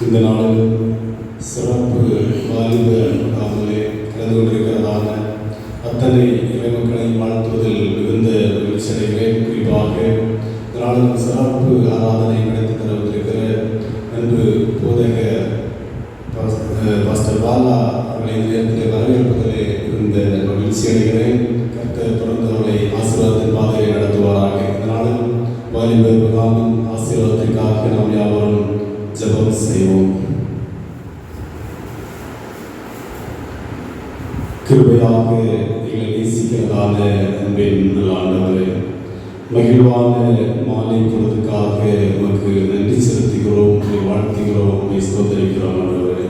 இந்த நாளில் சிறப்பு வாலிப முகாமிலே கலந்து கொண்டிருக்கிறதான அத்தனை இறைமக்களை வாழ்த்துவதில் மிகுந்த மகிழ்ச்சியடைகிறேன். குறிப்பாக இந்த நாளில் சிறப்பு ஆராதனை நடத்தி தரவிருக்கிற அன்பு போதக பாஸ்டர் பாலா அவர்களை இந்த நேரத்தில் வரவேற்பதிலே மிகுந்த மகிழ்ச்சி அடைகிறேன். கர்த்தர் தொடர்ந்து அவர்களை ஆசீர்வாதத்தின் பாதையை நடத்துவாராக. இந்த நாளில் வாலிப முகாமின் ஆசீர்வாதத்திற்காக நாம் யாவரும் ஜெபம் செய்வோம். கிருபையாக எங்களை நேசிக்கிறதான அன்பின் நல்ல ஆண்டவரே, மகிழ்வான மாலை பொழுதுக்காக உமக்கு நன்றி செலுத்துகிறோம், வாழ்த்துகிறோம், ஸ்தோத்திரிக்கிறோம். ஆண்டவரே,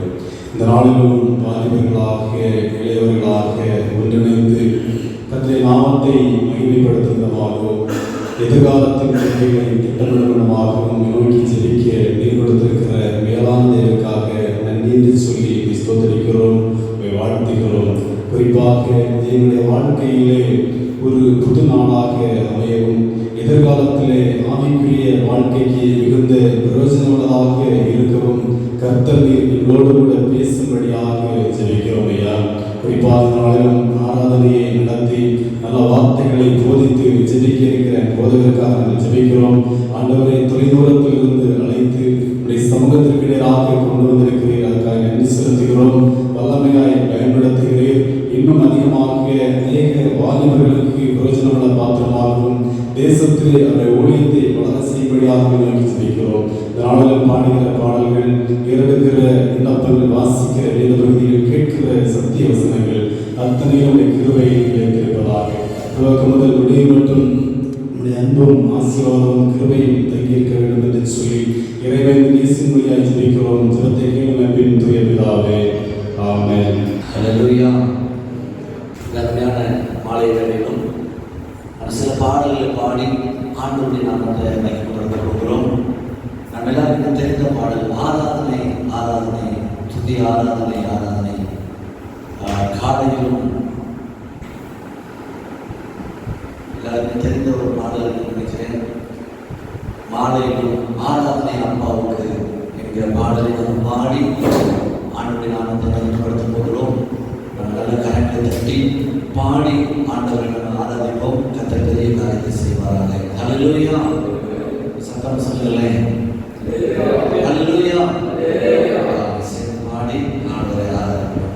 இந்த நாளிலும் வாலிபர்களாக இளையவர்களாக ஒன்றிணைந்து தன்னுடைய நாமத்தை மகிமைப்படுத்துகிறதாகவும் எதிர்காலத்தின் நிலைகளை திட்டமிடுவதாகவும் நோக்கி ஜெபிக்க நீர் கொடுத்திருக்கிற மேலான தேவனுக்காக நன்றி என்று சொல்லி ஸ்தோத்திரிக்கிறோம், வாழ்த்துகிறோம். குறிப்பாக எங்களுடைய வாழ்க்கையிலே ஒரு புது நாளாக அமையவும் எதிர்காலத்திலே ஆவிக்குரிய வாழ்க்கைக்கு மிகுந்த பிரயோஜனமுள்ளதாக இருக்கவும் கர்த்தர் எங்களோடு கூட பேசும்படியாக ஜெபிக்கிறோம் ஐயா. குறிப்பாக நாளிலும் ஆராதனையை நடத்தி நல்ல வார்த்தைகளை போதித்து ஜெபிக்க இருக்கிற போதகருக்காக நாங்கள் ஜெபிக்கிறோம். ஆண்டவரை தொலைதூரத்தில் இருந்து அழைத்து உடைய சமூகத்திற்கு நேராக கொண்டு வந்திருக்கிறீர், அதுக்காக நன்றி செலுத்துகிறோம். வல்லமையாய் பயன்படுத்துகிறீர். இன்னும் அதிகமாக அநேக வாலிபர்களுக்கு பிரயோஜனமுள்ள பாத்திரமாகவும் தேசத்திலே அவருடைய ஊழியத்தை வளர செய்யும்படியாக நோக்கி ஜெபிக்கிறோம். இந்த நாளிலும் பாடுகிற பாடல்கள், இறடுகிற விண்ணப்பங்கள், வாசிக்கிற வேத பகுதிகள், கேட்கிற சத்திய வசனங்கள் அத்தனையும் கிருபை நிலைத்திருப்பதாக துவக்கம் முதல் முடிவு மட்டும் உடைய அன்பும் ஆசீர்வாதமும் கிருபையும் தங்கியிருக்க வேண்டும் என்று சொல்லி இறைவன் இயேசுவின் வழியாய் ஜெபிக்கிறோம். ஜெபத்தை கேளும் அன்பின் தூய பிதாவே, ஆமென். ஹல்லேலூயா. அருமையான மாலை வேளையிலும் சில பாடல்களை பாடி ஆண்டவருடைய நாமத்தை மகிமைப்படுத்த போகிறோம். நம்ம எல்லாருக்கும் தெரிந்த பாடல் ஆராதனை ஆராதனை துதி ஆராதனை ஆராதனை. காலையிலும் எல்லாருக்கும் தெரிந்த ஒரு பாடல் நினைக்கிறேன். மாலையிலும் ஆராதனை அப்பாவுக்கு என்கிற பாடலை நாம் பாடி ஆண்டவருடைய நாமத்தை மகிமைப்படுத்த போகிறோம். நல்ல கரங்களை தட்டி பாடி ஆண்டவரை நம்ம ஆராதிப்போம். கர்த்தர் பெரிய காரியத்தை செய்வாராக. ஹல்லேலூயா. சத்தம் சொல்லுங்களேன். ஹல்லேலூயா. பாடி ஆண்டவரை ஆராதிப்போம்.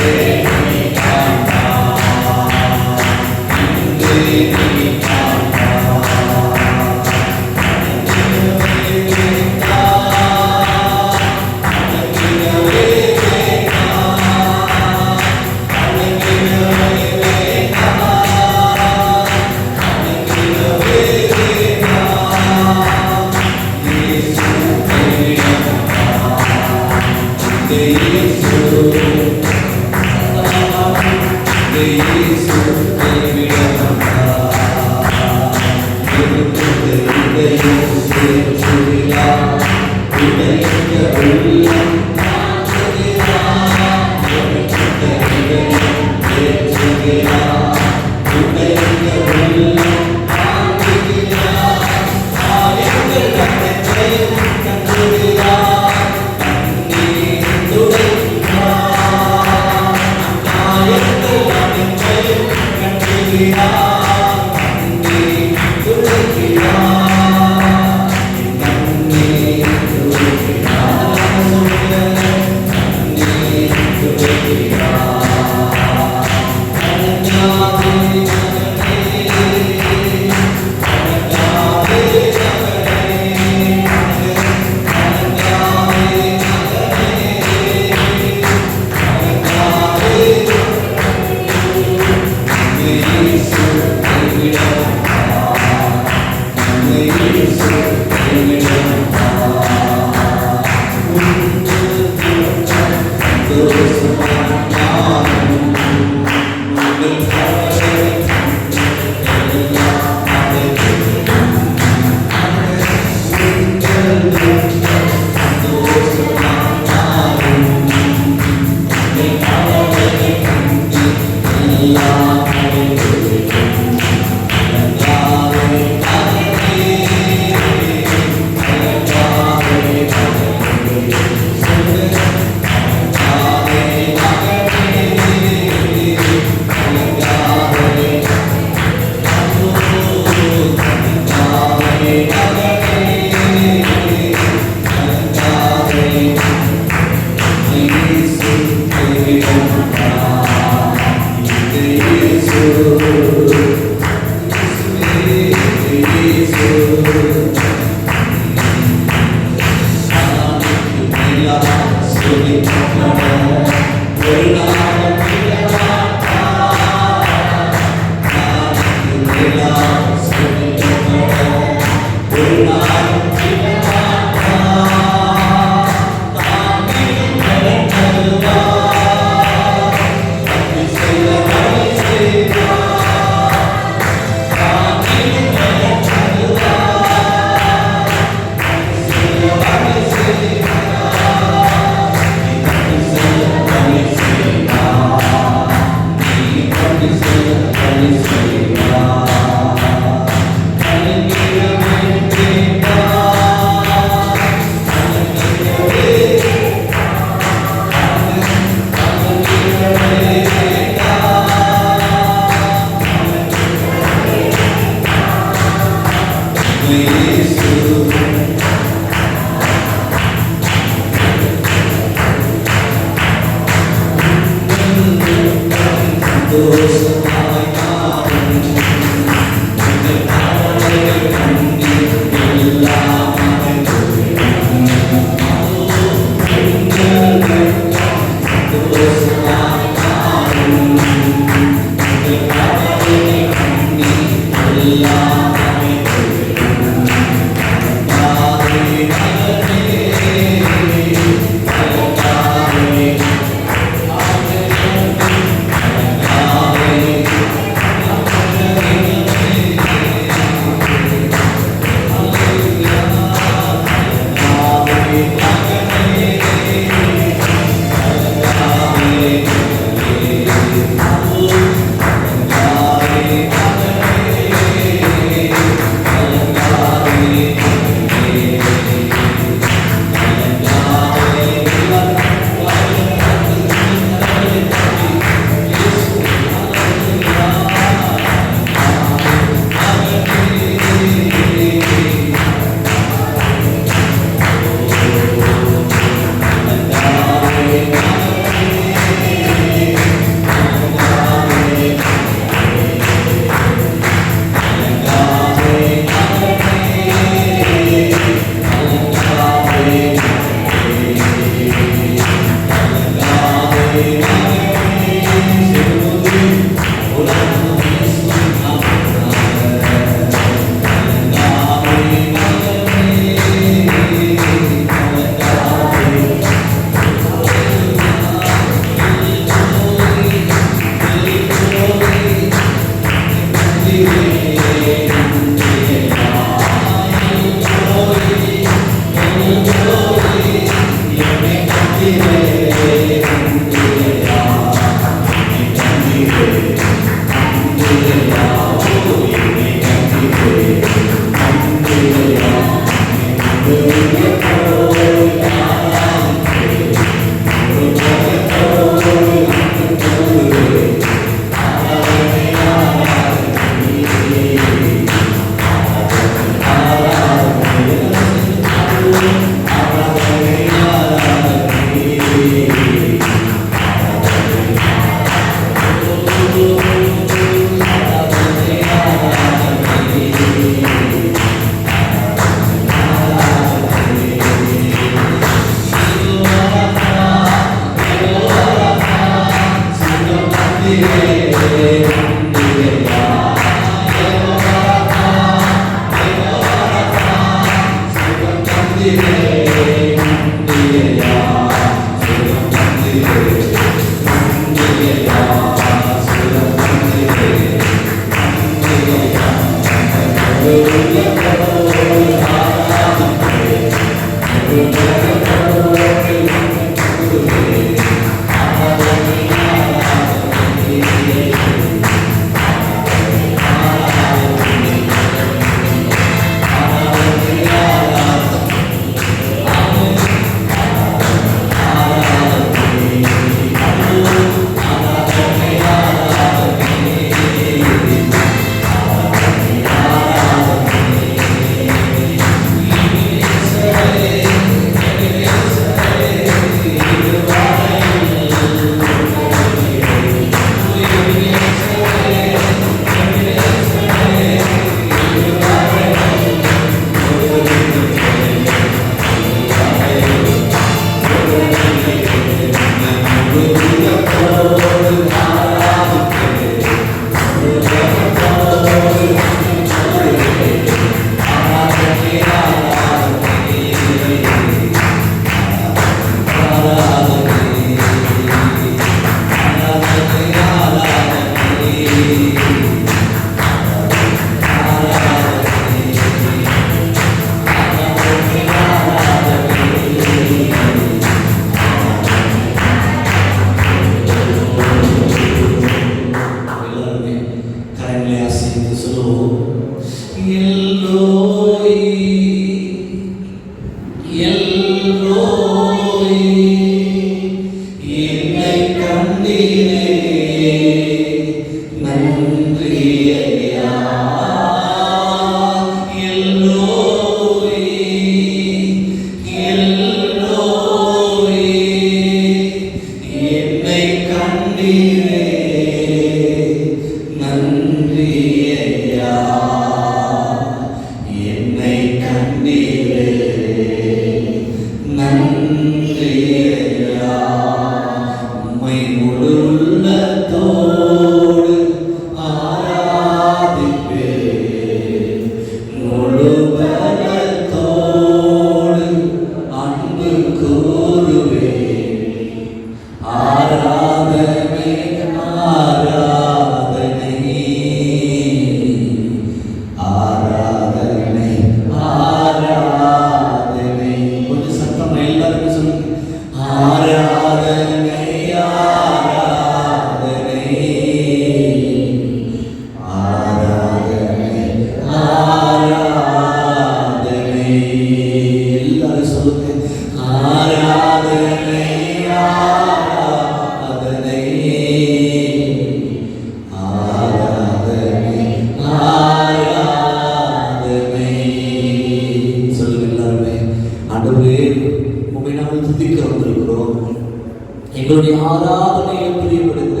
எங்களுடைய ஆராதனையை பிரியப்படுகிற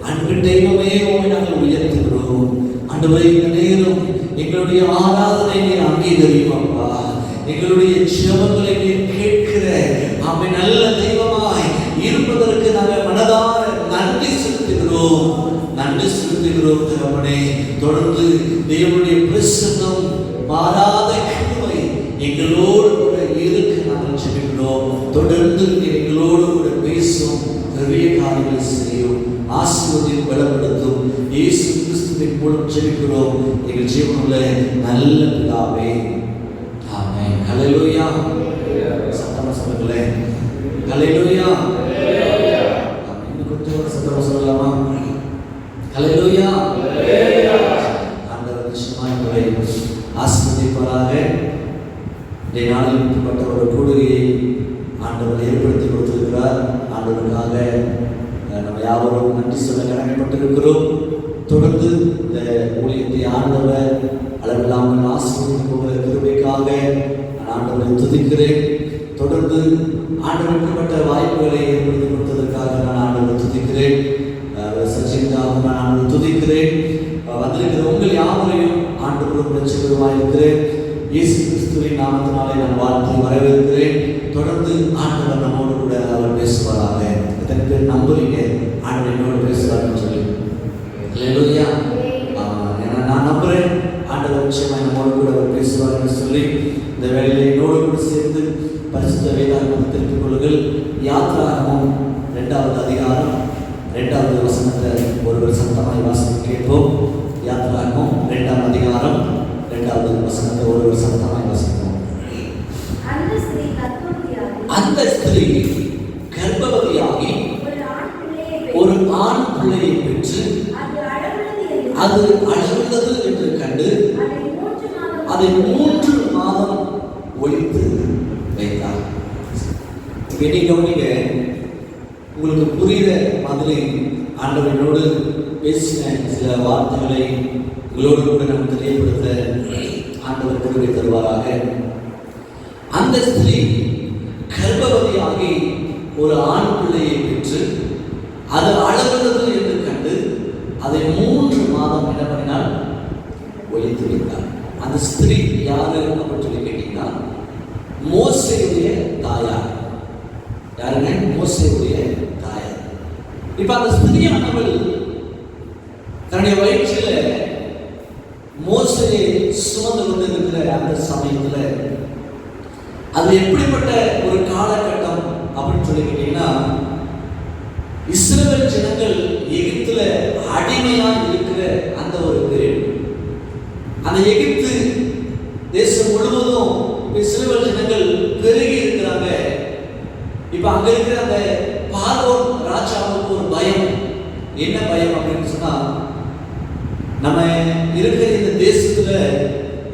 அன்பு தெய்வமே உம்மை நாங்கள் உயர்த்துகிறோம். ஆண்டவரே, இந்த நேரம் எங்களுடைய ஆராதனையை அங்கீகரியும் அப்பா. எங்களுடைய ஜெபங்களை நீர் கேட்கிற அவை நல்ல தெய்வமாய் இருப்பதற்கு நாங்கள் மனதார நன்றி செலுத்துகிறோம். நன்றி செலுத்துகிறோம் தகப்பனே. தொடர்ந்து தேவனுடைய பிரசன்னம் மாறாத கிருபை எங்களோடு கூட இருக்க நாங்கள் ஜெபிக்கிறோம். தொடர்ந்து எங்களோடு கூட பேசும், நிறைய காரியங்களை செய்யும், ஆசீர்வதியும், பலப்படுத்தும். இயேசு கிறிஸ்துவின் மூலம் ஜெபிக்கிறோம் எங்கள் ஜீவனுள்ள நல்ல பிதாவே, ஆமென். ஹல்லேலூயா. சத்தமா சொல்லுங்களே, ஹல்லேலூயா. இன்னும் கொஞ்சம் சத்தமா சொல்லலாமா? ஹல்லேலூயா. ஆண்டவர் நிச்சயமாய் உங்களை ஆசீர்வதிப்பாராக. இந்த நாளில் இப்படிப்பட்ட ஒரு கூடுகையை ஆண்டவர் ஏற்படுத்தி கொடுத்திருக்கிறார். ஆண்டவருக்காக நம்ம யாவரும் நன்றி சொல்ல கடமைப்பட்டிருக்கிறோம். தொடர்ந்து இந்த ஊழியத்தை ஆண்டவர் அளவில்லாமல் ஆசீர்வதித்து போகிற கிருபைக்காக நான் ஆண்டவரை துதிக்கிறேன். தொடர்ந்து ஆண்டவர் இப்படிப்பட்ட வாய்ப்புகளை ஏற்படுத்தி கொடுத்ததற்காக நான் ஆண்டவரை துதிக்கிறேன். சச்சின்காக நான் ஆண்டவரை துதிக்கிறேன். வந்திருக்கிற உங்கள் யாவரையும் ஆண்டவரும் ரட்சகருமாய் இருக்கிறேன். இயேசு கிறிஸ்துவின் நாமத்தினாலே நான் வாழ்த்து வரவேற்கிறேன். தொடர்ந்து ஆண்டவர் நம்மோடு கூட அவர் பேசுவாராக. எத்தனை பேர் நம்புறீங்க ஆண்டவர் என்னோடு பேசுவார்னு சொல்லி? யாத்ராகமம் 2வது அதிகாரம் 2வது வசனத்தை ஒருவர் சத்தமாய் வாசித்து கேட்போம். யாத்ராகமம் 2ஆம் அதிகாரம் 2வது வசனத்தை ஒருவர் சத்தமாய் வாசிப்போம். அந்த ஸ்திரீ கர்ப்பவதியாகி ஒரு ஆண் பிள்ளையை பெற்று அது அழகுள்ளது என்று கண்டு அதை 3 மாதம் ஒழித்து வைத்தார். கவனிங்க, உங்களுக்கு புரிகிற மாதிரி ஆண்டவனோடு பேசின சில வார்த்தைகளை உங்களோடு கூட நாம் தெரியப்படுத்த ஆண்டவர் கிருபை தருவாராக. அந்த ஸ்திரீ கர்ப்பவதியாகி ஒரு ஆண் பிள்ளையை பெற்று அது அழகுள்ளது என்று கண்டு அதை 3 மாதம் என்ன பண்ணினால் ஒழித்து வைத்தார். அந்த ஸ்திரீ யாரு அப்படின்னு சொல்லி கேட்டீங்கன்னா மோசேயுடைய தாயார். யாருங்க? மோசேயுடைய தாயார். இப்ப அந்த ஸ்திரீயானவள் தன்னுடைய வயிற்றில மோசேயை சுமந்து கொண்டு இருக்கிற அந்த சமயத்துல அது எப்படிப்பட்ட ஒரு காலகட்டம் அப்படின்னு சொல்லி கேட்டீங்கன்னா, இஸ்ரவேல் ஜனங்கள் எகிப்துல அடிமையா இருக்கிற அந்த ஒரு பீரியட். அந்த எகிப்து தேசம் முழுவதும் இஸ்ரவேல் ஜனங்கள் பெருகி இருக்கிறாங்க. இப்ப அங்க இருக்கிற அந்த பார்வோன் ராஜாவுக்கு ஒரு பயம். என்ன பயம் அப்படின்னு சொன்னா, நம்ம இருக்கிற இந்த தேசத்துல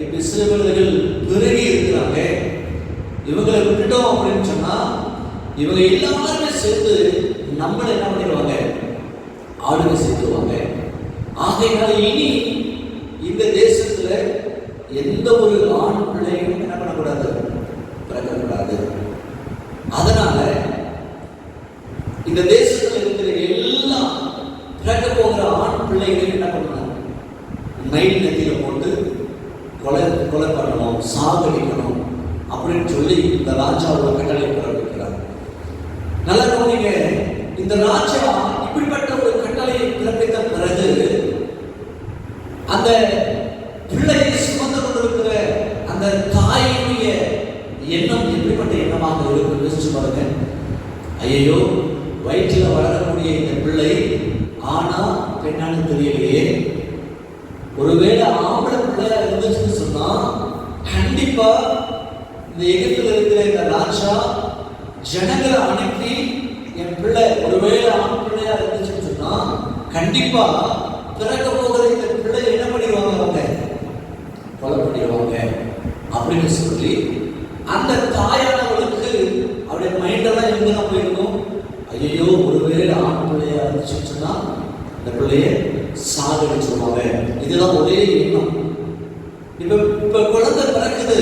இப்ப இஸ்ரவேலர்கள் பெருகி இருக்கிறாங்க, இவங்களை விட்டுட்டோம் அப்படின்னு சொன்னா இவங்க எல்லாருமே சேர்ந்து நம்மளை என்ன பண்ணிடுவாங்க, ஆளுகை செய்துருவாங்க. ஆகையினால இனி இந்த தேசத்துல எந்த ஒரு ஆண் பிள்ளையும் என்ன பண்ணக்கூடாது, பிறக்கக்கூடாது. அதனால இந்த தேசத்துல இருக்கிற எல்லா பிறக்க போகிற ஆண் பிள்ளைகளையும் என்ன பண்ணணும், நைல் நதியில போட்டு கொலை பண்ணணும், சாகடிக்கணும் அப்படின்னு சொல்லி இந்த ராஜாவோட கட்டளை பிறப்பிக்கிறார். நல்லா கவனிங்க, இந்த ராஜா இப்படிப்பட்ட ஒரு கட்டளையை பிறப்பித்த பிறகு அந்த பிள்ளையை சுமந்து கொண்டிருக்கிற அந்த தாயினுடைய எண்ணம் எப்படிப்பட்ட எண்ணமாக இருக்கும் யோசிச்சு பாருங்க. ஐயோ, வயிற்றில் வளரக்கூடிய இந்த பிள்ளை ஆனா பெண்ணான்னு தெரியலையே, ஒருவேளை ஆம்பளை பிள்ளையா இருந்துச்சுன்னு சொன்னா கண்டிப்பா இந்த எகிப்தில் இருக்கிற இந்த ராஜா ஜனங்களை அனுப்பி என் பிள்ளை ஒருவேளை ஆண் பிள்ளையா இருந்துச்சுன்னு சொன்னா கண்டிப்பா பிறக்க போகிற இந்த பிள்ளை என்ன பண்ணிடுவாங்க, அவங்க கொலை பண்ணிடுவாங்க அப்படின்னு சொல்லி அந்த தாயானவளுக்கு அவருடைய மைண்டெல்லாம் எங்கதான் போயிருக்கும். ஐயோ, ஒருவேளை ஆண் பிள்ளையா இருந்துச்சுன்னு சொன்னா இந்த பிள்ளைய சாகடிச்சிருவாங்க. இதுதான் ஒரே எண்ணம். இப்ப குழந்தை பிறக்குது,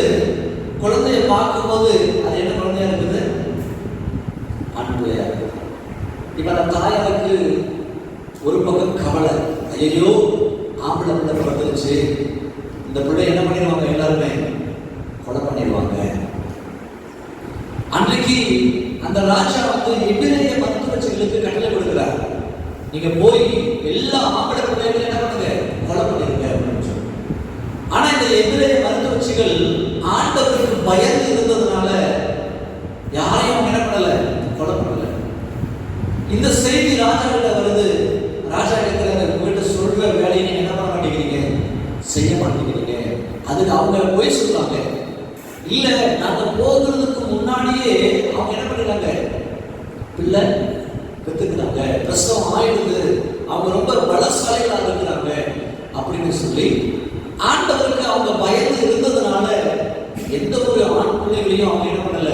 குழந்தைய பார்க்கும்போது அது என்ன குழந்தையா இருக்குது, ஆண் பிள்ளையா இருக்குது. இப்ப அந்த தாயாருக்கு ஒரு பக்கம் கவலை, ஐயோ ஆம்பளை பிள்ளை பிறந்துருச்சு, இந்த பிள்ளை என்ன பண்ணிடுவாங்க, எல்லாருமே கொலை பண்ணிடுவாங்க. அன்றைக்கு அந்த ராஜா எபிரேய மருத்துவச்சிகளுக்கு கட்டளை கொடுக்கிறார், நீங்க போய் எல்லா ஆம்பளை பிள்ளைகளையும் என்ன பண்ணுங்க, கொலை பண்ணிருங்க அப்படின்னு சொல்லி. ஆனா இந்த எபிரேய மருத்துவச்சிகள் ஆண்டவருக்கு பயந்து இருந்ததுனால யாரையும் என்ன பண்ணல, கொலை பண்ணல. இந்த செய்தி ராஜா கிட்ட வருது. ராஜா கேட்கிறாரு, உங்ககிட்ட சொல்ற வேலையை நீங்க என்ன பண்ண மாட்டேங்கிறீங்க, செய்ய மாட்டேங்கிறீங்க. அதுக்கு அவங்க போய் சொல்றாங்க, இல்ல நாங்க போகிறதுக்கு முன்னாடியே அவங்க என்ன பண்ணிடுறாங்க, பிள்ளை பெற்றுக்கிறாங்க, பிரசவம் ஆயிடுது, அவங்க ரொம்ப பலசாலிகளாக இருக்கிறாங்க அப்படின்னு சொல்லி ஆண்டவருக்கு அவங்க பயந்து இருந்ததுனால எந்த ஒரு ஆண் பிள்ளைகளையும் அவங்க என்ன பண்ணல,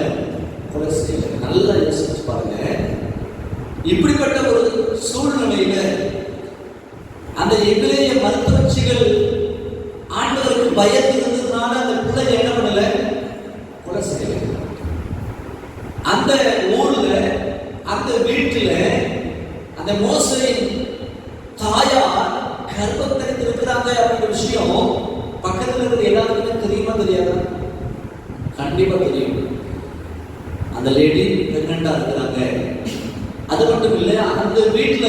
கொலை செய்யல. நல்லா யோசிச்சு பாருங்க. இப்படிப்பட்ட ஒரு சூழ்நிலையில அந்த எபிரேய மருத்துவச்சிகள் ஆண்டவருக்கு பயந்து இருந்ததுனால அந்த பிள்ளைங்க என்ன பண்ணல, கொலை செய்யல. அந்த ஊர்ல அந்த வீட்டுல அந்த மோசேயின் தாயார் கர்ப்பம் தரித்திருக்கிறாங்க அப்படிங்கிற விஷயம் பக்கத்துல இருக்கிற எல்லாருக்குமே தெரியுமா தெரியாதா? கண்டிப்பா தெரியும். அந்த லேடி பிரெக்னண்டா இருக்கிறாங்க. அது மட்டும் இல்லை, அந்த வீட்டுல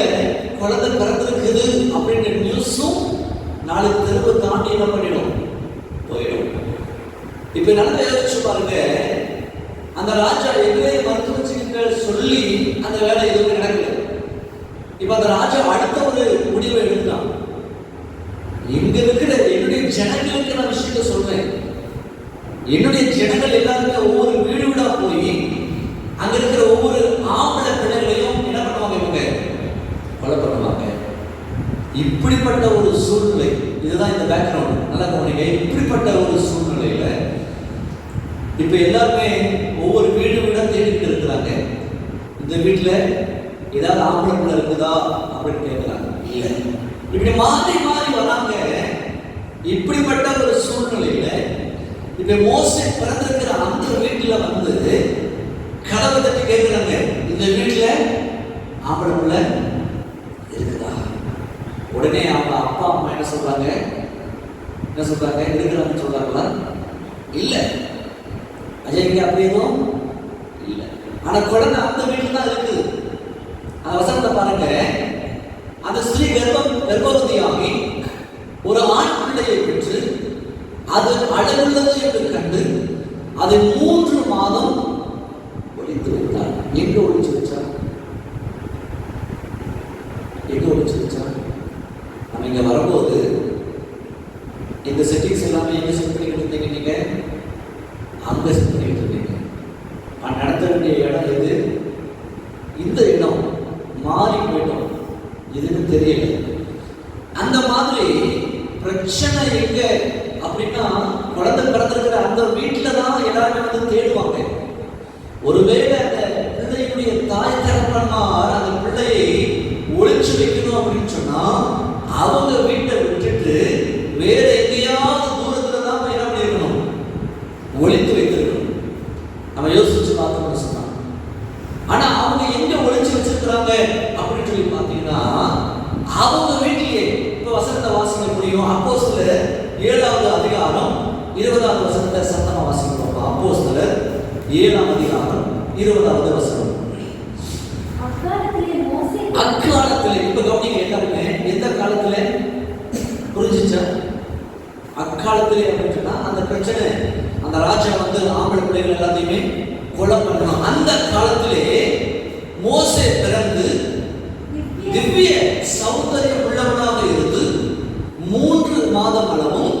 குழந்தை பிறந்திருக்குது அப்படின்ற நியூஸும் நாளைக்கு தெருவை தாண்டி என்ன பண்ணிடும், போயிடும். இப்ப நல்லா யோசிச்சு பாருங்க, அந்த ராஜா எங்கே மருத்துவச்சிகள் சொல்லி வேலை எதுவுமே நடக்கல. இப்ப அந்த ராஜா அடுத்த ஒரு முடிவை எடுத்தான். இங்க இருக்கிற என்னுடைய ஜனங்களுக்கு நான் விஷயத்த சொல்றேன். என்னுடைய ஜனங்கள் எல்லாருமே ஒவ்வொரு வீடு வீடா போய் அங்க இருக்கிற ஒவ்வொரு ஆம்பளை பிள்ளைகளையும் என்ன பண்ணுவாங்க, இவங்க கொலை பண்ணுவாங்க. இப்படிப்பட்ட ஒரு சூழ்நிலை, இதுதான் இந்த பேக்ரவுண்ட். நல்லா கவனிங்க. இப்படிப்பட்ட ஒரு சூழ்நிலையில இப்ப எல்லாருமே ஒவ்வொரு வீடு வீடா தேடிட்டு இருக்கிறாங்க. இந்த வீட்டுல ஏதாவது ஆம்பளை பிள்ளை இருக்குதா அப்படின்னு கேட்கிறாங்க. இல்ல. இப்படி மாறி மாறி வராங்க. இப்படிப்பட்ட ஒரு சூழ்நிலையில இப்ப மோசே பிறந்திருக்கிற அந்த வீட்டுல வந்து கதவை தட்டி கேட்கிறாங்க, இந்த வீட்டுல ஆம்பளை பிள்ளை இருக்குதா? உடனே அவங்க அப்பா அம்மா என்ன சொல்றாங்க, இருக்கிறாங்கன்னு சொல்றாங்களா? இல்ல. அஜய் இங்க அப்படி எதுவும் இல்ல. ஆனா குழந்தை அந்த வீட்டுல தான் இருக்குது. அந்த வசனத்தை பாருங்க. அந்த ஸ்திரீ கர்ப்பவதியாகி ஒரு ஆண் பிள்ளையை பெற்று அது அழகுள்ளது என்று கண்டு அதை 3 மாதம் ஒளித்து வைத்தார். எங்க ஒளிச்சு வச்சா? நம்ம இங்க வரும்போது இந்த செட்டிங்ஸ் எல்லாமே எங்க செட் பண்ணிக்கிட்டு இருந்தீங்க? நீங்க அங்க செட் பண்ணிக்கிட்டு இருந்தீங்க. நடத்த வேண்டிய இடம் எது? இந்த இடம் மாறி போயிட்டோம். இதுன்னு தெரியல. அந்த மாதிரி பிரச்சனை எங்க அப்படின்னா, குழந்தை பிறந்திருக்கிற அந்த வீட்டுல தான் எல்லாருமே வந்து தேடுவாங்க. ஒருவேளை அந்த பிள்ளையுடைய தாய் தகப்பன்மார் அந்த பிள்ளையை ஒளிச்சு வைக்கணும் அப்படின்னு சொன்னா அவங்க வீட்டை விட்டுட்டு வேற எங்கேயாவது தூரத்துல தான் என்ன பண்ணிருக்கணும், ஒளித்து வைத்திருக்கணும். நம்ம யோசிச்சு பார்த்தோம்னு சொன்னா, ஆனா அவங்க எங்க ஒளிச்சு வச்சிருக்கிறாங்க அப்படின்னு சொல்லி பார்த்தீங்கன்னா, அவங்க வீட்டிலேயே. இப்ப வசனத்தை வாசிக்க முடியும். அப்போஸ்தலர் 7வது அதிகாரம் 20வது வசனத்தை சத்தமா வாசிக்கிறோம். அப்போஸ்தலர் 7ஆம் அதிகாரம் 20வது வசனம். அக்காலத்திலே இப்ப கவனிங்க எல்லாருமே, எந்த காலத்துல புரிஞ்சுச்சா? அக்காலத்திலே அப்படின்னு சொன்னா அந்த பிரச்சனை, அந்த ராஜா வந்து ஆம்பளை பிள்ளைகள் எல்லாத்தையுமே கொலை பண்ணணும். அந்த காலத்திலே மோசே பிறந்து திவ்ய சௌந்தரியம் உள்ளவனாக இருந்து 3 மாதம் அளவும்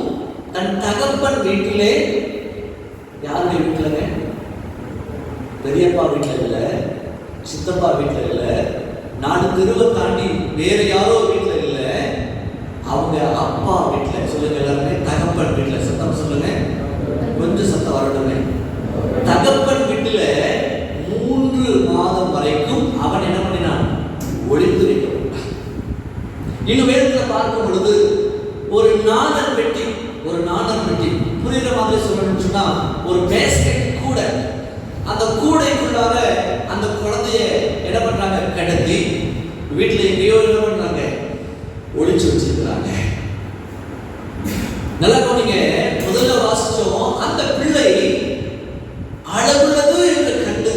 தன் தகப்பன் வீட்டிலே, யாருடைய வீட்டில்? பெரியப்பா வீட்டில் இல்ல, சித்தப்பா வீட்டில் இல்ல, 4 தெருவை தாண்டி வேற யாரோ வீட்டில் இல்ல, அவங்க அப்பா வீட்டில். சொல்லுங்க எல்லாருமே, தகப்பன் வீட்டில். சத்தம் சொல்லுங்க, கொஞ்சம் சத்தம் வரணுமே. தகப்பன் வீட்டில் 3 மாதம் வரைக்கும் அவன் என்ன பண்ணினான், ஒளித்து வைக்க. இன்னும் வேதத்துல பார்க்கும் பொழுது ஒரு நாணல் பெட்டி புரியுற மாதிரி சொல்லணும்னு சொன்னா ஒரு பேஸ்கெட் கூட, அந்த கூடைக்குள்ளாக அந்த குழந்தைய என்ன பண்றாங்க, கடத்தி வீட்டுல எங்கேயோ என்ன பண்றாங்க, ஒளிச்சு வச்சிருக்கிறாங்க. நல்லா கவனிங்க. முதல்ல வாசிச்சோம், அந்த பிள்ளை அழகுள்ளது என்று கண்டு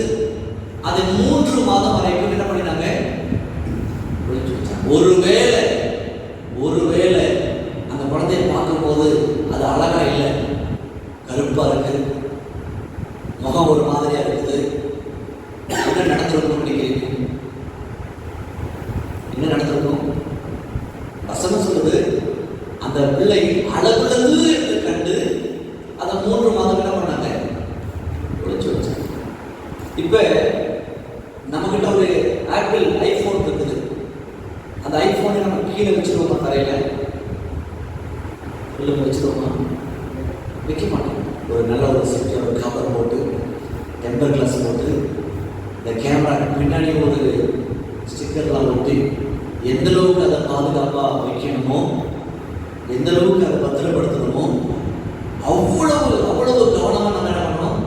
அதை 3 மாதம் வரைக்கும் என்ன பண்ணினாங்க, ஒளிச்சு வச்சாங்க. ஒருவேளை அந்த குழந்தைய பார்க்கும்போது அது அழகா இல்லை, கருப்பா இருக்கு, முகம் ஒரு மாதிரியா இருக்குது, என்ன நடந்திருக்கும் நினைக்கிறீங்க? என்ன நடந்திருக்கும்? வசனம் சொல்லுது, அந்த பிள்ளை அழகுள்ளது என்று கண்டு அதை 3 மாதம் என்ன பண்ணாங்க, ஒளிச்சு வச்சாங்க. இப்ப நம்மகிட்ட ஒரு ஆப்பிள் ஐபோன் இருக்குது. அந்த ஐபோனை நம்ம கீழே வச்சிருவோமா, தரையில உள்ள வச்சிருவோமா? வைக்க மாட்டோம். ஒரு நல்ல ஒரு செக்யூர் ஒரு கவர் போட்டு, டெம்பர் கிளாஸ் போட்டு, இந்த கேமரா பின்னாடி ஒரு ஸ்டிக்கர்லாம் ஒட்டி, எந்த அளவுக்கு அதை பாதுகாப்பாக வைக்கணுமோ, எந்த அளவுக்கு அதை பத்திரப்படுத்தணுமோ அவ்வளவு கவனமாக நம்ம என்ன பண்ணணும்,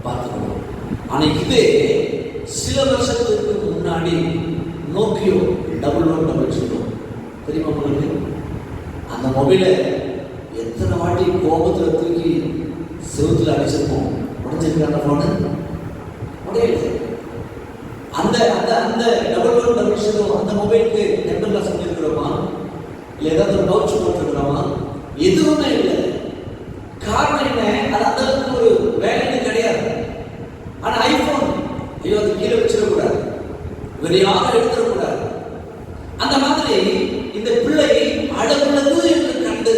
பார்த்துக்கணும். ஆனால் இதே சில வருஷத்துக்கு முன்னாடி நோக்கியோ 1100 தெரியுமா உங்களுக்கு? அந்த மொபைலை எத்தனை வாட்டி கோபத்தில் தூக்கி செவுத்துல அடிச்சிருப்போம். உடஞ்சிருக்க அந்த போனு உடையல. அந்த அந்த அந்த 1100 அந்த மொபைலுக்கு டெம்பர் கிளாஸ் பண்ணிருக்கிறோமா, இல்லை ஏதாவது ஒரு பவுச் போட்டுருக்கிறோமா? எதுவுமே இல்லை. காரணம் என்ன? அது அந்த அளவுக்கு ஒரு வேல்யூ கிடையாது. ஆனால் ஐபோன், ஐயோ அது கீழே வச்சிடக்கூடாது, வேற யாரும் எடுத்துடக்கூடாது. அந்த மாதிரி இந்த பிள்ளை அழகுள்ளது என்று கண்டு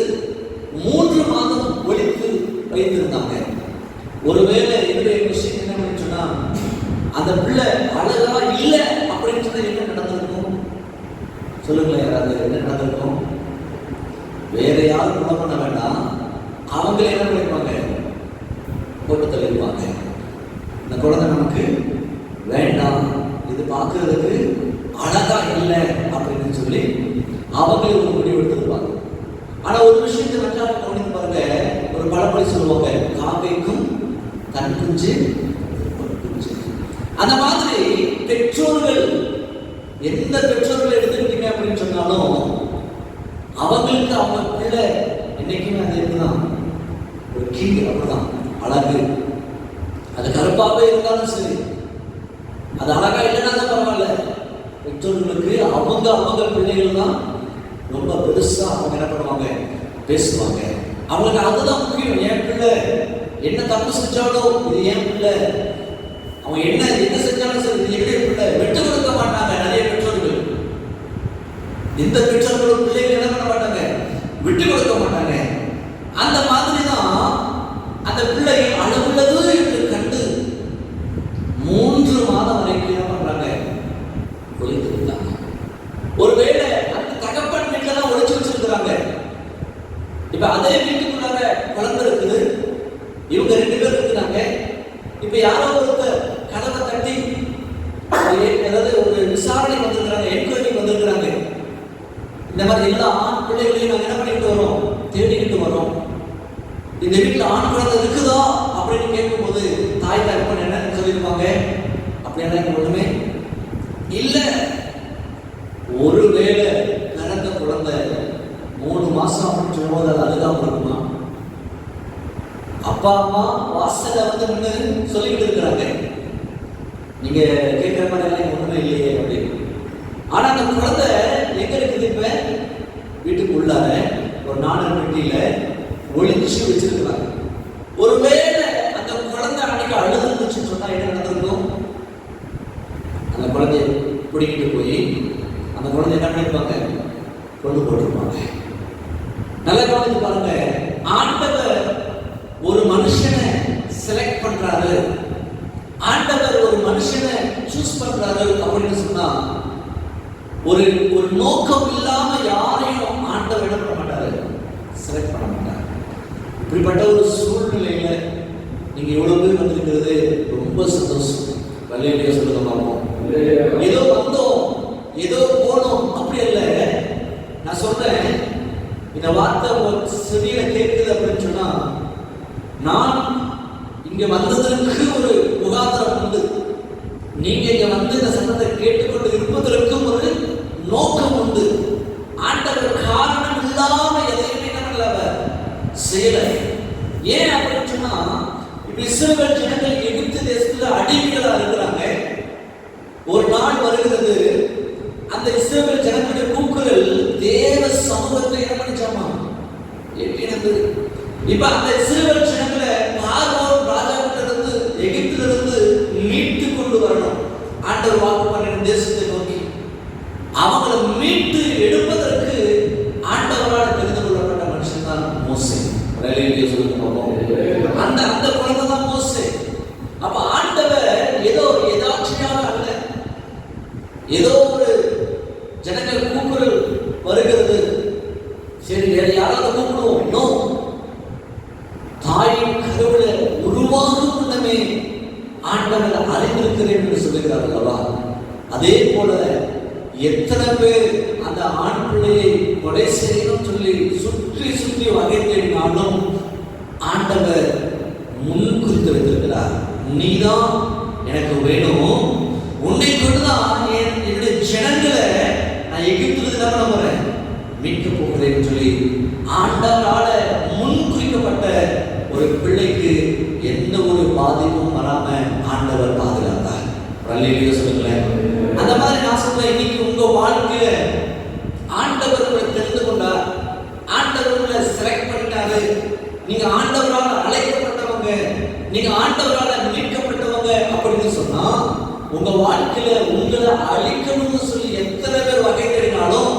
3 மாதம் ஒழித்து வைத்திருந்தாங்க. ஒருவேளை என்னுடைய விஷயம் என்ன சொன்னா, அந்த பிள்ளை அழகா இல்லை அப்படின்னு சொன்னா என்ன நடந்திருக்கும்? சொல்லுங்களேன், யாராவது என்ன நடந்திருக்கும்? வேற யாரும் குணம் பண்ண வேண்டாம், அவங்க என்ன பண்ணிருப்பாங்க? போட்டு தள்ளிருப்பாங்க. இந்த குழந்தை நமக்கு வேண்டாம், இது பார்க்கறதுக்கு அழகா இல்லை அப்படின்னு சொல்லி அவங்களே ஒரு முடிவு எடுத்திருப்பாங்க. ஆனா ஒரு விஷயத்தை நல்லா கவனித்து பாருங்க. ஒரு பழமொழி சொல்லுவாங்க, காக்கைக்கும் தன் குஞ்சு குஞ்சு. அந்த மாதிரி பெற்றோர்கள், எந்த பெற்றோர்கள் எடுத்துக்கிட்டீங்க அப்படின்னு சொன்னாலும் அவங்களுக்கு அவங்க பிள்ளை என்னைக்குமே அது இருக்குதான், ஒரு கீ அப்படிதான் அழகு. அது கருப்பாகவே இருந்தாலும் சரி, அது அழகா இல்லைன்னா தான் பரவாயில்ல. பெற்றோர்களுக்கு அவங்க பிள்ளைகள் தான் ரொம்ப பெருசா அவங்க என்ன பண்ணுவாங்க, பேசுவாங்க. அவங்களுக்கு அதுதான் முக்கியம். என் பிள்ளை என்ன தப்பு செஞ்சாலும் இது என் பிள்ளை, அவன் என்ன செஞ்சாலும் சரி இது என்னுடைய பிள்ளை. விட்டு கொடுக்க மாட்டாங்க நிறைய பெற்றோர்கள். இந்த பெற்றோர்களும் பிள்ளைகள் என்ன பண்ண மாட்டாங்க, விட்டு கொடுக்க மாட்டாங்க. அந்த மாதிரி தான் அந்த பிள்ளை அழகுள்ளது என்று கண்டு 3 மாதம் வரைக்கும் என்ன பண்றாங்க, ஒழித்து விட்டாங்க. ஒருவேளை அந்த தகப்பன் வீட்டுல தான் ஒழிச்சு வச்சிருக்கிறாங்க. இப்ப அதே வீட்டுக்குள்ளார குழந்தை இருக்குது, இவங்க 2 பேர் இருக்கிறாங்க. இப்ப யாரோ ஒருத்தர் கதவை தட்டி ஏதாவது ஒரு விசாரணை வந்திருக்கிறாங்க, என்கொயரி வந்திருக்கிறாங்க. இந்த மாதிரி எல்லா ஆண் பிள்ளைகளையும் நாங்கள் என்ன பண்ணிட்டு வரோம், தேடிக்கிட்டு வரோம். இந்த வீட்டில் ஆண் குழந்தை இருக்குதா அப்படின்னு கேட்கும்போது தாய் தகப்பன் என்ன சொல்லியிருப்பாங்க, அப்படியெல்லாம் ஒண்ணுமே இல்லை. ஒருவேளை பிறந்த குழந்தை 3 மாசம் அப்படின்னு சொல்லும்போது அது அழுகாம இருக்குமா? அப்பா அம்மா வாசல வந்து நின்று சொல்லிக்கிட்டு இருக்கிறாங்க, நீங்க கேட்கிற மாதிரி ஒண்ணுமே இல்லையே அப்படின்னு. ஆனா அந்த குழந்தை எங்க இருக்குது? இப்ப வீட்டுக்கு உள்ளார ஒரு நாடக பெட்டியில ஒளிச்சு வச்சிருக்கிறாங்க. ஒருவேளை அந்த குழந்தை அன்னைக்கு அழுதுன்னு சொன்னா என்ன நடந்திருக்கும்? அந்த குழந்தைய பிடிக்கிட்டு போய் அந்த குழந்தை என்ன பண்ணிருப்பாங்க, கொண்டு போட்டிருப்பாங்க. நல்லா கவனித்து பாருங்க. ஆண்டவர் ஒரு மனுஷனை செலக்ட் பண்றாரு, ஆண்டவர் ஒரு மனுஷனை சூஸ் பண்றாரு அப்படின்னு சொன்னா ஒரு நோக்கம் இல்லாம யாரையும் ஆண்டவர் என்ன பண்ண மாட்டாரு, செலக்ட் பண்ண மாட்டாரு. இப்படிப்பட்ட ஒரு சூழ்நிலையில நீங்க எவ்வளவு பேர் வந்திருக்கிறது ரொம்ப சந்தோஷம். வல்லையிலேயே சொல்லுங்க பார்ப்போம். ஏதோ வந்தோம் ஏதோ போனோம் அப்படி அல்ல. நான் சொல்றேன், இந்த வார்த்தை செவியில கேட்குது அப்படின்னு சொன்னா, நான் இங்க வந்ததற்கு ஒரு முகாந்திரம் உண்டு. நீங்க இங்க வந்து இந்த சத்தத்தை கேட்டுக்கொண்டு இருப்பதற்கும் ஒரு நோக்கம் உண்டு. ஆண்டவர் காரணம் இல்லாம எதையுமே நம்மள செய்யல. ஏன் அப்படின்னு சொன்னா, இப்ப இஸ்ரவேல் ஜனங்கள் எகிப்து தேசத்துல அடிமைகளா இருக்கிறாங்க. ஒரு நாள் வருகிறது, அந்த இஸ்ரவேல் ஜனங்களுடைய கூக்குரல் தேவ சமூகத்தை என்ன பண்ணிச்சாமா, எட்டினது. இப்ப அந்த இஸ்ரவேல் ஜனங்களை பார்வோன் ராஜாவிலிருந்து எகிப்திலிருந்து மீட்டு கொண்டு வரணும். ஆண்டவர் வாக்கு பண்ணின தேசத்தை நோக்கி அவங்களை மீட்டு எடுப்பதற்கு ஆண்டவரால் தெரிந்து கொள்ளப்பட்ட மனுஷன் தான் மோசே. அந்த குழந்தை தான் மோசே. அப்ப ஆண்டவர் ஏதோ எதாச்சியாக அல்ல, ஏதோ ஒரு ஜனங்கள் கூக்குரல் வருகிறது, சரி வேற யாராவது கூப்பிடுவோம். நோ, தாயின் கருவில உருவாகும் முன்னமே ஆண்டவர் அறிந்திருக்கிறேன் என்று சொல்லுகிறார் அல்லவா? அதே போல எத்தனை பேர் அந்த ஆண் பிள்ளையை கொலை செய்யணும் சொல்லி சுற்றி சுற்றி வகை தேடினாலும் ஆண்டவர் முன் குறித்து வைத்திருக்கிறார். நீதான் எனக்கு வேணும், உன்னை கொண்டுதான் என்னுடைய ஜனங்களை நான் எகிப்திலிருந்து என்ன பண்ண போறேன், மீட்க போகிறேன் சொல்லி ஆண்டவரால முன் குறிக்கப்பட்ட ஒரு பிள்ளைக்கு எந்த ஒரு பாதிப்பும் வராம ஆண்டவர் பாதுகாத்தார். வல்லையிலேயே சொல்லுங்களேன். அந்த மாதிரி நான் சொல்றேன், இன்னைக்கு உங்க வாழ்க்கையில ஆண்டவர் உங்களை தெரிந்து கொண்டார், ஆண்டவர் உங்களை செலக்ட் பண்ணிட்டாரு. நீங்க ஆண்டவரால் அழைக்கப்பட்டவங்க, நீங்க ஆண்டவரால் மீட்கப்பட்டவங்க அப்படின்னு சொன்னா உங்க வாழ்க்கையில உங்களை அழிக்கணும்னு சொல்லி எத்தனை பேர் வகை தேடினாலும்,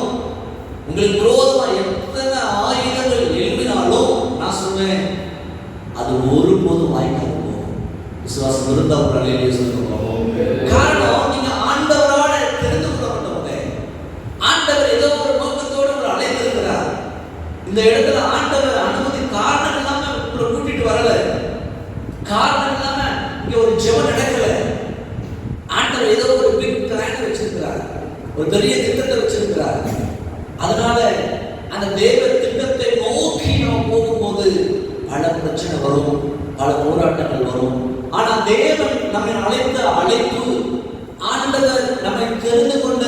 உங்களுக்கு விரோதமா எத்தனை ஆயுதங்கள் எழுப்பினாலும், நான் சொன்னேன் அது ஒருபோதும் வாய்க்காது போகும். விசுவாசம் இருந்தா ஒரு அலையிலேயே சொல்லுங்க. காரணம், நீங்க ஆண்டவரால தெரிந்து கொள்ளப்பட்டவங்க. ஆண்டவர் ஏதோ ஒரு நோக்கத்தோடு உங்களை அழைத்திருக்கிறார். இந்த இடத்துல ஆண்டவர் அனுமதி காரணம் இல்லாம உங்களை கூட்டிட்டு வரல. காரணம் இல்லாம இங்க ஒரு ஜெபம் நடக்கல. ஆண்டவர் ஏதோ ஒரு பிக் பிளான் வச்சிருக்கிறார், ஒரு பெரிய திட்டத்தை வச்சிருக்கிறார். அதனால அந்த தேவ திட்டத்தை நோக்கி நாம் போகும்போது பல பிரச்சனை வரும், பல போராட்டங்கள் வரும். ஆனா தேவன் நம்மை அழைத்த அழைப்பு, ஆண்டவர் நம்மை தெரிந்து கொண்ட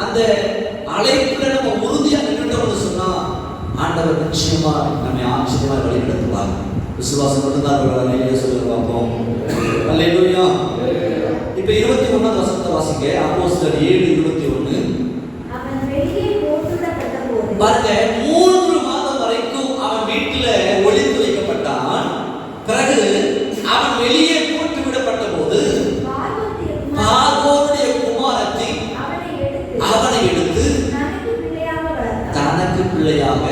அந்த அழைப்புல நம்ம உறுதியா நின்றுட்டோம்னு சொன்னா ஆண்டவர் நிச்சயமா நம்மை ஆச்சரியமா வழிநடத்துவார். விசுவாசம் மட்டும்தான் சொல்ல பார்ப்போம். அல்லேலூயா. இப்ப 21 வசனத்தை வாசிங்க. அப்போஸ்தலர் 7:21. பாருங்க, 3 மாதம் வரைக்கும் அவன் வீட்டில ஒளித்து வைக்கப்பட்டான். பிறகு அவன் வெளியே போட்டு விடப்பட்ட போது பார்வோனுடைய குமாரத்தி அவனை எடுத்து தனக்கு பிள்ளையாக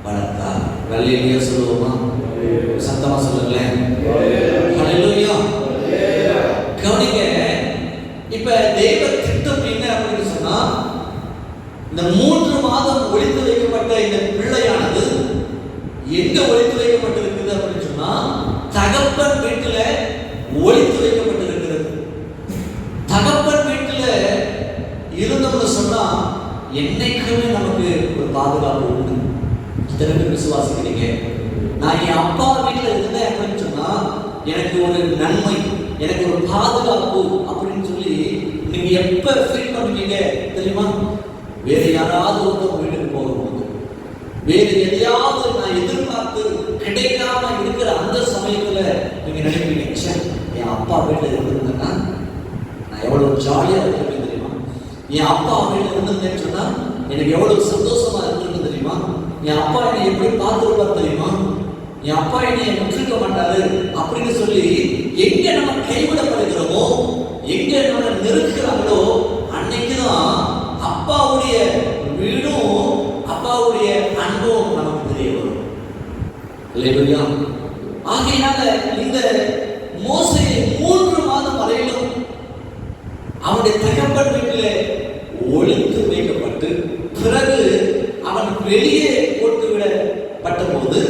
வளர்த்தார். அல்லேலூயா சொல்லுவோமா? சத்தமா சொல்லுங்களேன். அல்லேலூயா. கவனிங்க, இப்ப தேவ திட்டம் என்ன அப்படின்னு சொன்னா, இந்த 3 மாதம் ஒளித்து வைக்கப்பட்ட இந்த பிள்ளையானது எங்க ஒளித்து வைக்கப்பட்டிருக்குது அப்படின்னு சொன்னா, தகப்பன் வீட்டுல ஒளித்து வைக்கப்பட்டிருக்கிறது. தகப்பன் வீட்டுல இருந்தோம்னு சொன்னா என்னைக்குமே நமக்கு ஒரு பாதுகாப்பு உண்டு. இத்தனை விசுவாசிக்கிறீங்க, நான் என் அப்பா வீட்டுல இருந்தேன் அப்படின்னு சொன்னா எனக்கு ஒரு நன்மை, எனக்கு ஒரு பாதுகாப்பு அப்படின்னு சொல்லி நீங்க எப்ப ஃபீல் பண்ணுவீங்க தெரியுமா? வேற யாராவது ஒருத்தர் வீட்டுக்கு போகும்போது, வேற எதையாவது நான் எதிர்பார்த்து கிடைக்காம இருக்கிற அந்த சமயத்துல நீங்க நினைப்பீங்க, என் அப்பா வீட்டுல இருந்திருந்தேன்னா நான் எவ்வளவு ஜாலியா இருந்திருக்கேன் தெரியுமா? என் அப்பா வீட்டுல இருந்திருந்தேன்னு சொன்னா எனக்கு எவ்வளவு சந்தோஷமா இருந்திருக்கு தெரியுமா? என் அப்பா என்னை எப்படி பார்த்துருப்பார் தெரியுமா? என் அப்பா என்னை முற்றிருக்க மாட்டாரு அப்படின்னு சொல்லி எங்க நம்ம கைவிடப்படுகிறோமோ, எங்க நம்ம நெருக்கிறாங்களோ, அன்னைக்குதான் அப்பாவுடைய வீடும் அப்பாவுடைய அன்பும் நமக்கு தெரிய வரும். இல்லையா? ஆகையினால இந்த மோசே 3 மாதம் வரையிலும் அவனுடைய தகப்பன் வீட்டில் ஒளித்து வைக்கப்பட்டு, பிறகு அவன் வெளியே போட்டு விடப்பட்ட போது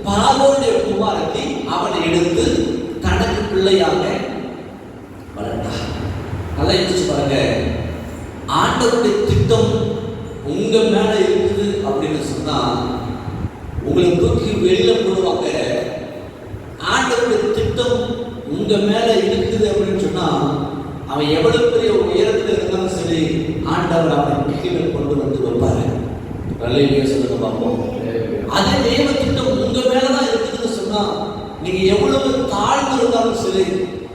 பார்வோனுடைய குமாரத்தி அவனை எடுத்து தனக்கு பிள்ளையாக வளர்த்தார். நல்லா யோசிச்சு பாருங்க, ஆண்டவருடைய திட்டம் உங்க மேல இருக்குது அப்படின்னு சொன்னா உங்களை தூக்கி வெளியில போடுவாங்க. ஆண்டவருடைய திட்டம் உங்க மேல இருக்குது அப்படின்னு சொன்னா அவன் எவ்வளவு பெரிய உயரத்தில் இருந்தாலும் சரி, ஆண்டவர் அவனை கீழே கொண்டு வந்து வைப்பாரு. நல்ல சொல்லுங்க பார்ப்போம். அதே தேவ திட்டம் உங்க மேலதான் இருக்குதுன்னு சொன்னா நீங்க எவ்வளவு தாழ்ந்து இருந்தாலும் சரி,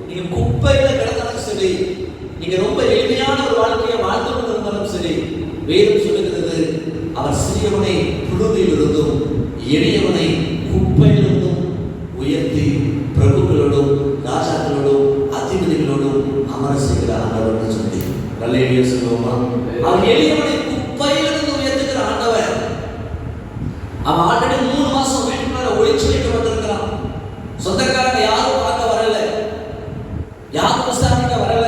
நீங்க குப்பையில கிடந்தாலும் சரி, நீங்க ரொம்ப எளிமையான ஒரு வாழ்க்கையை வாழ்ந்து கொண்டு இருந்தாலும் சரி, வேதம் சொல்லுகிறது அவர் சிறியவனை புழுதியில் இருந்தும் எளியவனை குப்பையிலிருந்தும் உயர்த்தி பிரபுக்களோடும் ராஜாக்களோடும் அதிபதிகளோடும் அமர செய்கிற ஆண்டவர் சொல்லி நல்ல சொல்லுவோமா? அவர் எளியவனை குப்பையிலிருந்து உயர்த்துகிற ஆண்டவர். அவன் ஆல்ரெடி 3 மாசம் வீட்டுக்குள்ள ஒளிச்சு வைக்கப்பட்டிருக்கிறான். சொந்தக்காரங்க யாரும் பார்க்க வரல, யாரும் விசாரிக்க வரல,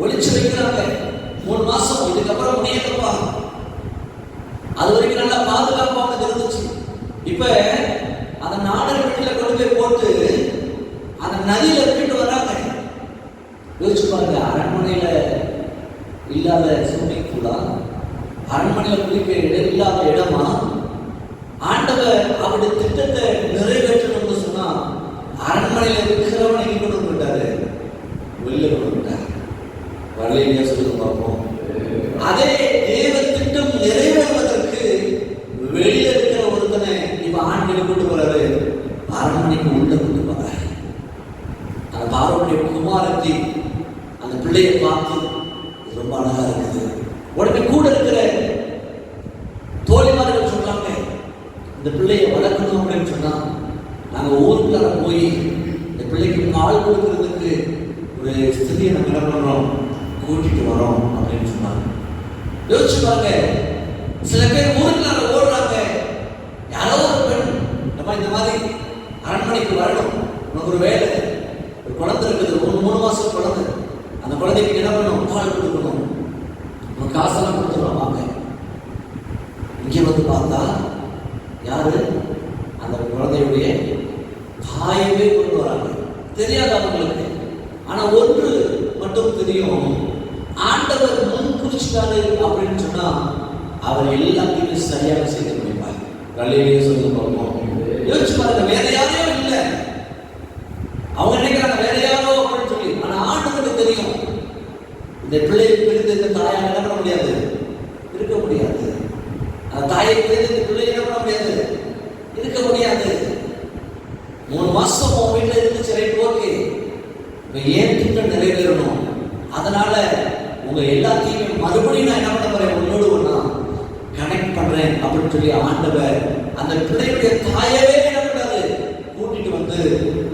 ஒளிச்சு வைக்கிறாங்க 3 மாசம். இதுக்கப்புறம் முடியலப்பா. அது வரைக்கும் நல்லா பாதுகாப்பா அவனுக்கு இருந்துச்சு. இப்ப அந்த நாடர் வீட்டுல கொண்டு போய் போட்டு அந்த நதியில விட்டு வராங்க. யோசிச்சு பாருங்க, அரண்மனையில இல்லாத ஸ்விம்மிங் பூலா, அரண்மனையில குளிக்க இடம் இல்லாத இடமா? ஆண்டவர் அவருடைய திட்டத்தை நிறைவேற்றணும்னு சொன்னா அரண்மனையில இருக்கிறவனை எங்க கொண்டு வந்துட்டாரு? வெளியில கொண்டு வந்துட்டாரு. வரலையா சொல்லுங்க பார்ப்போம். அதே தேவ திட்டம் நிறைவேறுவதற்கு வெளியில இருக்கிற ஒருத்தனை இப்ப ஆண்களை கொண்டு போறாரு, அரண்மனைக்கு உள்ள கொண்டு போறாரு. அந்த பார்வனுடைய குமாரத்தி அந்த பிள்ளையை பார்த்து ரொம்ப அழகா இருக்குது. உடனே கூட இருக்கிற தோழிமார்கள் சொல்றாங்க, இந்த பிள்ளையை வளர்க்கணும் அப்படின்னு சொன்னா நாங்க ஊருக்குள்ள போய் இந்த பிள்ளைக்கு பால் கொடுக்கறதுக்கு ஒரு ஒரு ஸ்திதியை நம்ம என்ன பண்ணுறோம், கூட்டிட்டு வரோம் அப்படின்னு சொன்னாங்க. யோசிச்சு பாருங்க, சில பேர் ஊருக்குள்ள ஓடுறாங்க. யாரோ ஒரு பெண் நம்ம இந்த மாதிரி அரண்மனைக்கு வரணும், உனக்கு ஒரு வேலை, ஒரு குழந்தை இருக்குது, 3 மாசம் குழந்தை, அந்த குழந்தைக்கு என்ன பண்ணணும், பால் கொடுக்கணும், உனக்கு காசெல்லாம் கொடுத்துருவோம் வாங்க. இங்கே வந்து பார்த்தா யாரு, அந்த குழந்தையுடைய தாயவே கொண்டு வராங்க. தெரியாது அவங்களுக்கு. ஆனா ஒன்று மட்டும் தெரியும், ஆண்டவர் முன் குறிச்சிட்டாரு அப்படின்னு சொன்னா அவர் எல்லாத்தையுமே சரியாக செய்து முடிப்பார். கல்லையிலேயே சொல்ல பார்ப்போம். யோசிச்சு பாருங்க, வேற யாரையும் இல்லை. அவங்க நினைக்கிறாங்க வேற யாரோ அப்படின்னு சொல்லி. ஆனா ஆண்டவருக்கு தெரியும், இந்த பிள்ளையை பிரிந்து இந்த தாயை என்ன பண்ண முடியாது, இருக்க முடியாது. அந்த தாயை பிரிந்து இந்த பிள்ளையை என்ன பண்ண முடியாது, இருக்க முடியாது. 3 மாசம் உன் வீட்டில் இருந்துச்சு, ரைட், ஓகே. இப்போ ஏன் திட்டம் நிறைவேறணும், அதனால உங்க எல்லாத்தையுமே மறுபடியும் நான் என்ன பண்ண போறேன், உன்னோடு ஒண்ணா கனெக்ட் பண்றேன் அப்படின்னு சொல்லி ஆண்டவர் அந்த பிள்ளையுடைய தாயவே என்ன பண்றாரு, கூட்டிட்டு வந்து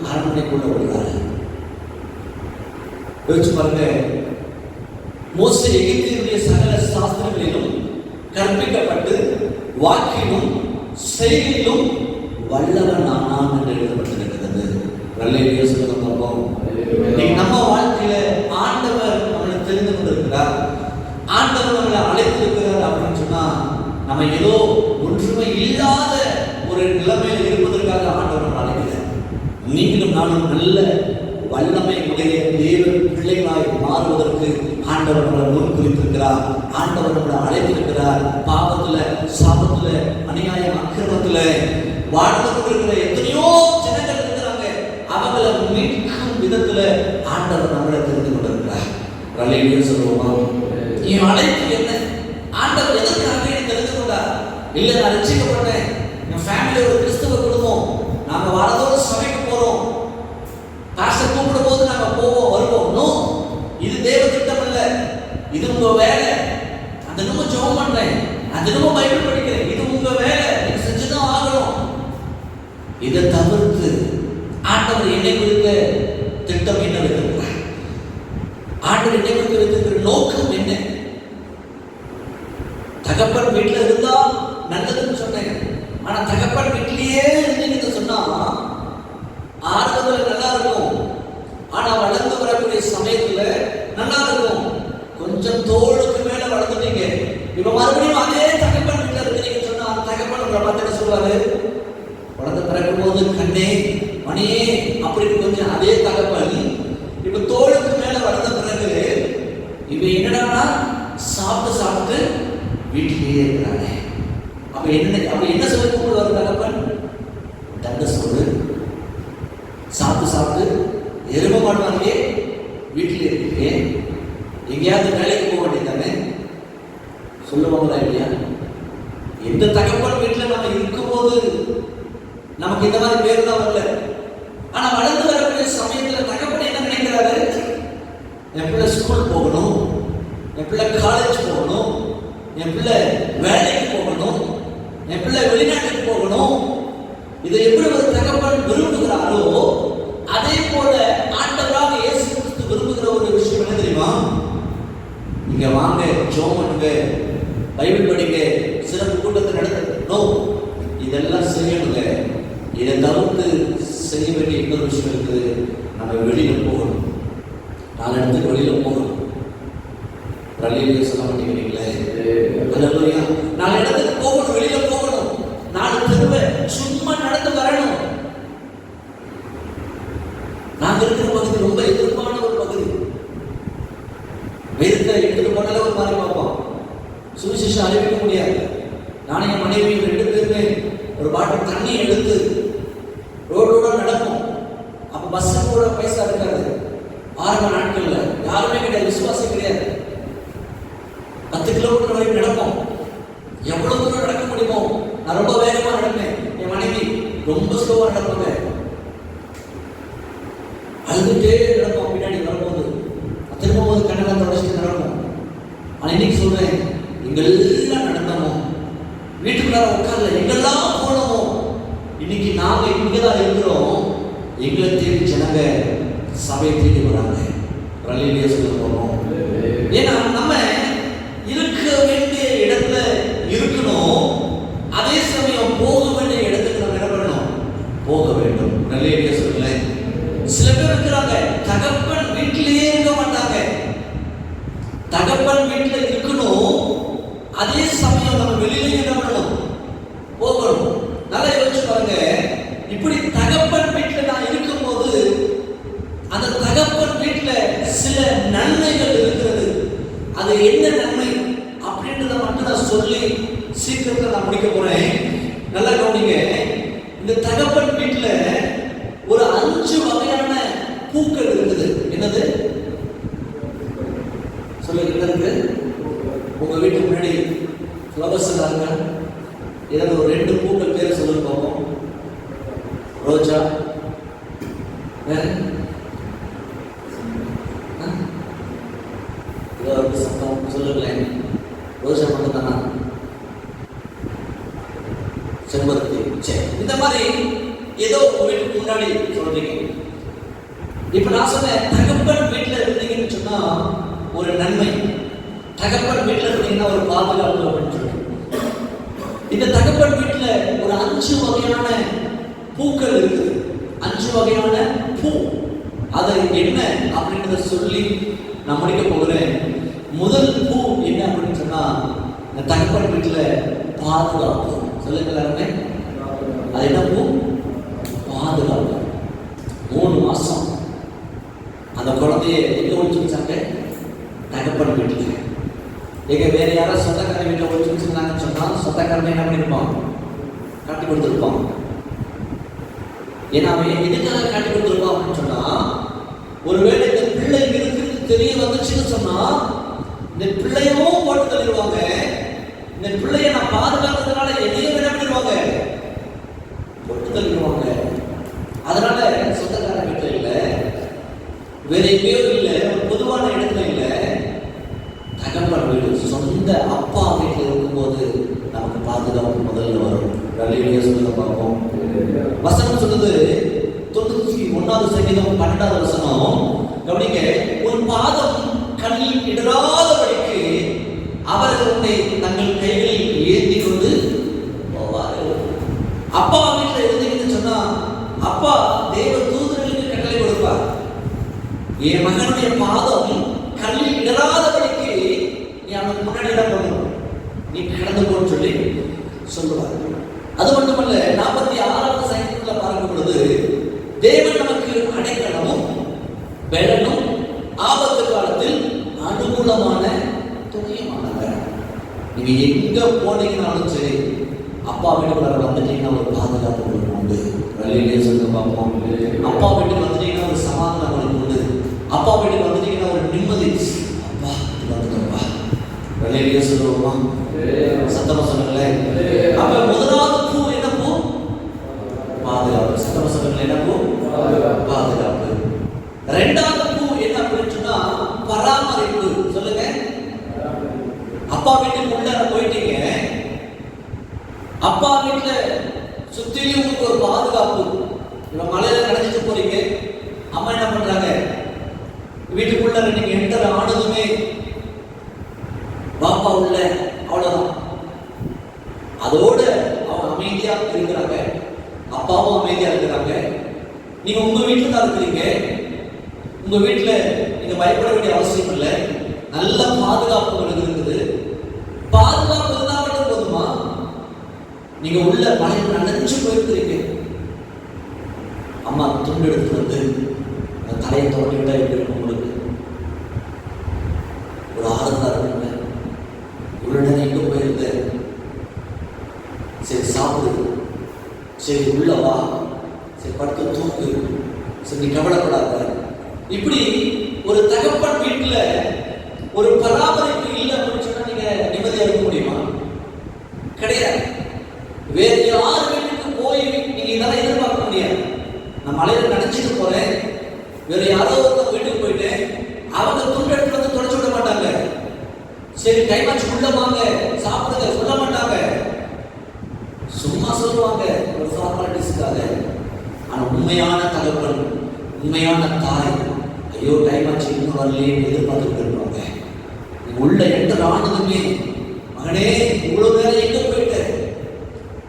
அரண்மனைக்குள்ள விடுறாரு. யோசிச்சு பாருங்க, மோசே எகிப்தியருடைய சகல சாஸ்திரங்களிலும் கற்பிக்கப்பட்டு வாக்கிலும் செய்தியிலும் வல்லவன் ஆனான் என்று எழுதப்பட்டிருக்கிறது. நல்ல சொல்லுங்க பார்ப்போம். நம்ம வாழ்க்கையில ஆண்டவர் நம்மளை தெரிந்து கொண்டிருக்கிறார், ஆண்டவர் நம்மளை அழைத்திருக்கிறார் அப்படின்னு சொன்னா நம்ம ஏதோ ஒன்றுமே இல்லாத ஒரு நிலைமையில் இருப்பதற்காக ஆண்டவர் நம்மளை அழைக்கிறார். நீங்களும் நானும் நல்ல வல்லமை உடைய தேவ பிள்ளைகளாய் மாறுவதற்கு ஆண்டவர் நம்மளை முன் குறித்திருக்கிறார். ஆண்டவர் நம்மளை அழைத்திருக்கிறார். பாவத்துல, சாபத்துல, அநியாயம், அக்கிரமத்துல வாழ்ந்து கொண்டிருக்கிற எத்தனையோ ஜனங்கள் இருக்கிறாங்க. அவங்களை மீட்கும் விதத்துல ஆண்டவர் நம்மளை தெரிந்து கொண்டிருக்கிறார். கல்லையிலேயே சொல்லுவோமா, என் அழைப்பு என்ன, ஆண்டவர் எதற்காக தெரிந்து கொண்டார்? இல்லை, நான் ரட்சிக்கப்பட்டேன், என் ஃபேமிலி ஒரு கிறிஸ்தவ குடும்பம், நாங்க வாரதோறும் சபைக்கு போறோம், பாஸ்டர் கூப்பிடும் போது நாங்க போவோம் வருவோம். நோ, இது தேவ திட்டம் இல்லை, இது உங்க வேலை. அந்த தினமும் ஜெபம் பண்றேன், அந்த தினமும் பைபிள் படிக்கிறேன், இது உங்க வேலை, நீங்க செஞ்சுதான் ஆகணும். இதை தவிர்த்து ஆண்டவர் என்னை குறித்த திட்டம் என்ன வைத்திருக்கிறார், ஆண்டவர் என்னை குறித்து வைத்திருக்கிற நோக்கம் என்ன? தகப்பன் வீட்டில் இருந்தா நல்லதுன்னு சொன்னேன். ஆனா தகப்பன் வீட்டிலேயே இருந்தீங்கன்னு சொன்னா ஆரம்பத்தில் நல்லா இருக்கும், ஆனா வளர்ந்து வரக்கூடிய சமயத்துல நல்லா இருக்கும். கொஞ்சம் தோளுக்கு மேல வளர்ந்துட்டீங்க, இப்ப மறுபடியும் அதே தகப்பன் வீட்டில் இருக்கிறீங்கன்னு சொன்னா தகப்பன் உங்களை பார்த்து என்ன சொல்லுவாரு, குழந்தை பிறக்கும் போது கண்ணே மணியே அப்படின்னு கொஞ்சம் அதே தகப்பன் இப்ப தோளுக்கு மேல வளர்ந்த பிறகு இப்ப என்னடானா சாப்பிட்டு வீட்டிலேயே இருக்கிறாங்க. அப்ப என்ன சொல்லி கூப்பிடுவாரு தகப்பன், தண்ட சொல்லு, சாப்பிட்டு எரும மாடுவாங்க, வீட்டிலே இருக்கீங்க, எங்கேயாவது வேலைக்கு போக வேண்டியதானே சொல்லுவாங்களா இல்லையா? எந்த தகப்பன் வீட்டில் நம்ம இருக்கும்போது நமக்கு இந்த மாதிரி பேர் தான் வரல. ஆனா வளர்ந்து வரக்கூடிய சமயத்துல தகப்பன் என்ன நினைக்கிறாரு, என் பிள்ளை ஸ்கூல் போகணும், என் பிள்ளை காலேஜ் போகணும், என் பிள்ளை வேலைக்கு போகணும், என் பிள்ளை வெளிநாட்டுக்கு போகணும். இதை எப்படி ஒரு தகப்பன் விரும்புகிறாரோ அதே போல ஆண்டவராக இயேசு கிறிஸ்து விரும்புகிற ஒரு விஷயம் என்ன தெரியுமா? இங்க வாங்க, ஜெபம் பண்ணுங்க, பைபிள் படிங்க, சிறப்பு கூட்டத்தை நடத்த, இதெல்லாம் செய்யணுங்க. இதை தவிர்த்து செய்ய வேண்டிய இன்னொரு விஷயம் இருக்குது, நம்ம வெளியில போகணும், 4 இடத்துக்கு வெளியில போகணும். பள்ளியிலேயே சொல்ல மாட்டேங்கிறீங்களே, 4 இடத்துக்கு போகணும், வெளியில போகணும், 4 திரும்ப சும்மா நடந்து வரணும். நாங்க இருக்கிற பகுதி ரொம்ப எதிர்ப்பான ஒரு பகுதி. வேதத்தை எடுத்துட்டு போனால ஒரு மாதிரி பார்ப்போம், சுவிசேஷம் அறிவிக்க முடியாது. நானே என் மனைவி 2 பேருமே ஒரு பாட்டில் தண்ணி எடுத்து ரோடோட நடக்கும். அப்ப பஸ்ஸுக்கு கூட பைசா இருக்காது. ஆரம்ப நாட்கள்ல யாருமே கிடையாது, விசுவாசம் கிடையாது. 10 கிலோமீட்டர் வரைக்கும் நடப்போம். எவ்வளவு தூரம் நடக்க முடியுமோ நான் ரொம்ப வேகமா நடப்பேன். என் மனைவி ரொம்ப ஸ்லோவா நடப்பாங்க. அழுதுட்டே நடப்போம். பின்னாடி வரும்போது திரும்ப போது கண்ணெல்லாம் தொடச்சிட்டு நடப்போம். ஆனா இன்னைக்கு சொல்றேன், எங்கெல்லாம் நடந்தோமோ, வீட்டுக்குள்ளார உட்கார்ல எங்கெல்லாம் போனோமோ, இன்னைக்கு நாங்க இங்கதான் இருக்கிறோம். எங்களை தேடி ஜனங்க சபையை தேடி வராங்க. ரலிலியா சொல்ல போறோம். ஏன்னா நம்ம இருக்க வேண்டிய இடத்துல இருக்கணும், அதே சமயம் போக வேண்டிய இடத்துக்கு நம்ம என்ன பண்ணணும், போக வேண்டும். ரலிலியா சொல்லல. சில பேர் இருக்கிறாங்க தகப்பன் வீட்டிலேயே இருக்க மாட்டாங்க. தகப்பன் வீட்டில் இருக்கணும், அதே சமயம் நம்ம வெளியில என்ன பண்ணணும், போகணும். நல்லா யோசிச்சு பாருங்க. இப்படி தகப்பன் வீட்டில் நான் இருக்கும்போது அந்த தகப்பன் வீட்டில் சில நன்மைகள் இருக்கிறது. அது என்ன நன்மை அப்படின்றத மட்டும் நான் சொல்லி சீக்கிரத்தில் நான் முடிக்க போறேன். நல்லா கவனிங்க. இந்த தகப்பன் வீட்டில் ஒரு 5 வகையான பூக்கள் இருக்குது. என்னது சொல்லுங்க, என்ன இருக்கு உங்க வீட்டுக்கு முன்னாடி? ஃப்ளவர்ஸ் இருக்காங்க. இதில் ஒரு 2 பூக்கள் பேர் சொல்லுங்க பார்ப்போம். ரோஜா, சத்தம் சொல்லுங்களேன். ரோஜா மட்டும் தானா? செம்பருத்தி. சரி, இந்த மாதிரி ஏதோ வீட்டுக்கு முன்னாடி சொல்றீங்க. இப்ப நான் சொன்னேன் தகப்பன் வீட்டுல இருந்தீங்கன்னு சொன்னா ஒரு நன்மை, தகப்பன் வீட்டுல இருந்தீங்கன்னா ஒரு பாதுகாப்பு அப்படின்னு சொல்லி. இந்த தகப்பன் வீட்டுல ஒரு 5 வகையான பூக்கள் இருக்குது. 5 வகையான பூ. அது என்ன அப்படின்றத சொல்லி நான் முடிக்க போகிறேன். முதல் பூ என்ன அப்படின்னு சொன்னா இந்த தகப்பன் வீட்டுல பாதுகாப்பு. சொல்லுங்க எல்லாருமே, அது என்ன பூ? பாதுகாப்பு. 3 மாசம் அந்த குழந்தைய எங்க ஒழிச்சு வச்சாங்க? தகப்பன் வீட்டுல. எங்க வேற யாராவது சொந்தக்கார வீட்டில் ஒழிச்சு வச்சிருந்தாங்கன்னு சொன்னா சொந்தக்காரன் என்ன பண்ணிருப்பான்? காட்டி கொடுத்துருப்பான். ஏன்னா அவன் எதுக்காக காட்டி கொடுத்துருப்பான் அப்படின்னு சொன்னா, ஒருவேளை இந்த பிள்ளை இருக்குன்னு தெரிய வந்துச்சுன்னு சொன்னா இந்த பிள்ளையவும் போட்டு தள்ளிடுவாங்க. இந்த பிள்ளைய நான் பாதுகாக்கிறதுனால என்னையும் என்ன பண்ணிடுவாங்க? போட்டு தள்ளிடுவாங்க. அதனால சொந்தக்கார வீட்டில் இல்லை, வேற எங்கேயோ இல்லை, ஒரு பொதுவான இடத்துல இல்லை, தகப்பன் வீடு சொந்த அப்பா வீட்டில் இருக்கும்போது நமக்கு பாதுகாப்பு முதல்ல வரும். ரலிலியா சொல்லுங்க பார்ப்போம். வசனம் சொல்லுது 91வது சங்கீதம் 12வது வசனம். கவனிங்க. உன் பாதம் கண்ணில் இடராதபடிக்கு அவர்கள் உன்னை தங்கள் கைகளில் ஏந்தி கொண்டு போவார்கள். அப்பா வீட்டில் இருந்தீங்கன்னு சொன்னா அப்பா தேவ தூதர்களுக்கு கட்டளை கொடுப்பார். என் மகனுடைய பாதம் கண்ணில் இடராதபடிக்கு நீ அவனுக்கு முன்னாடி இடம் பண்ணணும், நீ கடந்து போன்னு சொல்லி சொல்லுவார். அது மட்டுமல்ல, 46வது சங்கீதத்துல பார்க்கும் பொழுது தேவன் நமக்கு அடைக்கலமும் பெலனும் ஆபத்து காலத்தில் அனுகூலமான துணையுமானவர். நீங்க எங்க போனீங்கன்னாலும் சரி, அப்பா வீட்டுக்குள்ள வந்துட்டீங்கன்னா ஒரு பாதுகாப்பு உங்களுக்கு உண்டு. ரலிலியா சொல்லுங்க பார்ப்போம். அப்பா வீட்டுக்கு வந்துட்டீங்கன்னா ஒரு சமாதானம் உங்களுக்கு உண்டு. அப்பா வீட்டுக்கு வந்துட்டீங்கன்னா ஒரு நிம்மதி. அப்பா வந்துட்டோம்ப்பா. ரலிலியா சொல்லுவோமா? சத்தமா சொல்லுங்களேன். அப்ப முதலாவது பூ என்ன பூ? பாதுகாப்பு. சத்தமா சொல்லுங்களேன். என்ன பூ? பாதுகாப்பு. 2வது பூ என்ன அப்படின்னு சொன்னா பராமரிப்பு. சொல்லுங்க. அப்பா வீட்டுக்கு உள்ள போயிட்டீங்க, அப்பா வீட்டுல சுத்திலும் உங்களுக்கு ஒரு பாதுகாப்பு. இப்ப மலையில நனைஞ்சிட்டு போறீங்க, அம்மா என்ன பண்றாங்க? வீட்டுக்குள்ள நீங்க என்டர் ஆனதுமே பாப்பா உள்ள, அவ்வளவுதான். அதோட அவங்க அமைதியா இருக்கிறாங்க, அப்பாவும் அமைதியா இருக்கிறாங்க. நீங்க உங்க வீட்டுல தான் இருக்கிறீங்க. உங்க வீட்டுல நீங்க பயப்பட வேண்டிய அவசியம் இல்லை. நல்ல பாதுகாப்பு உங்களுக்கு இருக்குது. பாதுகாப்பு இருந்தா மட்டும் போதுமா? நீங்க உள்ள மலையில் நனைஞ்சு போயிருக்கிறீங்க, அம்மா துண்டு எடுத்து வந்து தலையை தோண்டிவிட்டா எப்படி இருக்கும் உங்களுக்கு? ஒரு ஆறுதலா இருக்குங்க. இவ்வளவு நேரம் எங்க போயிருந்த? சரி சாப்பிடு, சரி உள்ள வா, சரி படுத்து தூக்கு, சரி நீ கவலைப்படாத. இப்படி ஒரு தகப்பன் வீட்டுல ஒரு பராமரிப்பு இல்லை அப்படின்னு சொன்னா நீங்க நிம்மதியா இருக்க முடியுமா? கிடையாது. வேற யார் வீட்டுக்கு போய் நீங்க இதெல்லாம் எதிர்பார்க்க முடியாது. நான் மலையில நினைச்சிட்டு போறேன், வேற யாரோ ஒருத்தர் வீட்டுக்கு போயிட்டு அவங்க துண்டு எடுத்து வந்து தொடச்சு விட மாட்டாங்க. சரி கைமாச்சு உள்ள வாங்க சாப்பிடுங்க சொல்ல மாட்டாங்க. சும்மா சொல்லுவாங்க ஒரு ஃபார்மாலிட்டிஸ்க்காக. ஆனா உண்மையான தகப்பன், உண்மையான தாய், ஐயோ டைம் ஆச்சு இன்னும் வரலையே எதிர்பார்த்துட்டு இருப்பாங்க. உள்ள என்டர் ஆனதுமே, மகனே இவ்வளவு நேரம் எங்க போயிட்ட,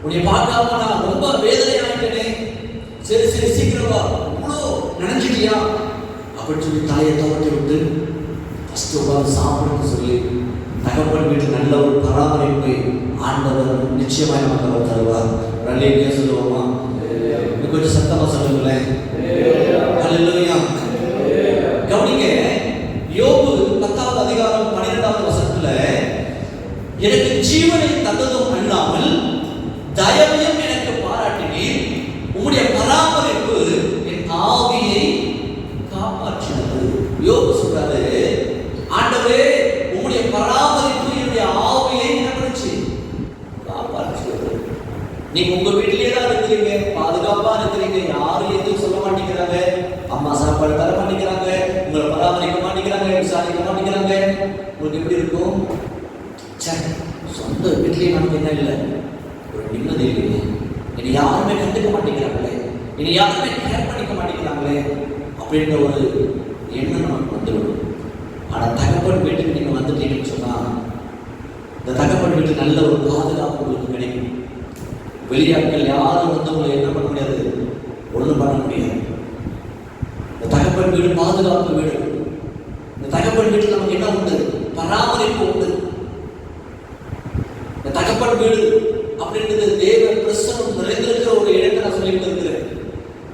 உன்னை பார்க்காம நான் ரொம்ப வேதனை ஆகிட்டேனே, சரி சரி சீக்கிரம் வா, இவ்வளோ நினைச்சிட்டியா அப்படின்னு சொல்லி தாயை துவட்டி விட்டு ஃபஸ்ட்டு உட்காந்து சாப்பிடுன்னு சொல்லி தகப்பன் வீட்டு நல்ல ஒரு பராமரிப்பை ஆண்டவர் நிச்சயமாக நமக்கு தருவார். ரல்லியே சொல்லுவோமா? கொஞ்சம் சத்தமா சொல்லுங்களேன். ஹல்லேலூயா. கவனிங்க, யோபு 10வது அதிகாரம் 12வது வசனத்துல, எனக்கு ஜீவனை தந்ததும் அல்லாமல் தயவையும் எனக்கு பாராட்டினீர், உம்முடைய பராமரிப்பு என் ஆவியை காப்பாற்றினது. யோபு சொல்றாரு, ஆண்டவரே உம்முடைய பராமரிப்பு என்னுடைய ஆவியை என்ன பண்ணுச்சு? காப்பாற்றினது. நீங்க உங்க வீட்டிலேயே தான் இருக்கிறீங்க, பாதுகாப்பா இருக்கிறீங்க, யாரும் எதுவும் சொல்ல மாட்டேங்கிறாங்க, அம்மா சாப்பாடு தர மாட்டேங்கிறாங்க, உங்களை பராமரிக்க மாட்டேங்கிறாங்க, விசாரிக்க மாட்டேங்கிறாங்க. உங்களுக்கு எப்படி இருக்கும்? சொந்த வீட்லயே நமக்கு என்ன இல்லை, ஒரு நிம்மதி இல்லையே, இனி யாருமே கண்டுக்க மாட்டேங்கிறாங்களே, இனி யாருமே கேர் பண்ணிக்க மாட்டேங்கிறாங்களே அப்படின்ற ஒரு எண்ணம் நமக்கு வந்துவிடும். ஆனால் தகப்பன் வீட்டுக்கு நீங்க வந்துட்டீங்கன்னு சொன்னா, இந்த தகப்பன் வீட்டு நல்ல ஒரு பாதுகாப்பு உங்களுக்கு கிடைக்கும். வெளியாட்கள் யாரும் வந்து உங்களை என்ன பண்ண முடியாது, ஒன்றும் பண்ண முடியாது. இந்த தகப்பன் வீடு பாதுகாப்பு வீடு. இந்த தகப்பன் வீட்டில் நமக்கு என்ன உண்டு? பராமரிப்பு உண்டு. இந்த தகப்பன் வீடு அப்படின்றது தேவ பிரசனம் நிறைந்திருக்கிற ஒரு இடத்தை நான் சொல்லிட்டு இருக்கிறேன்.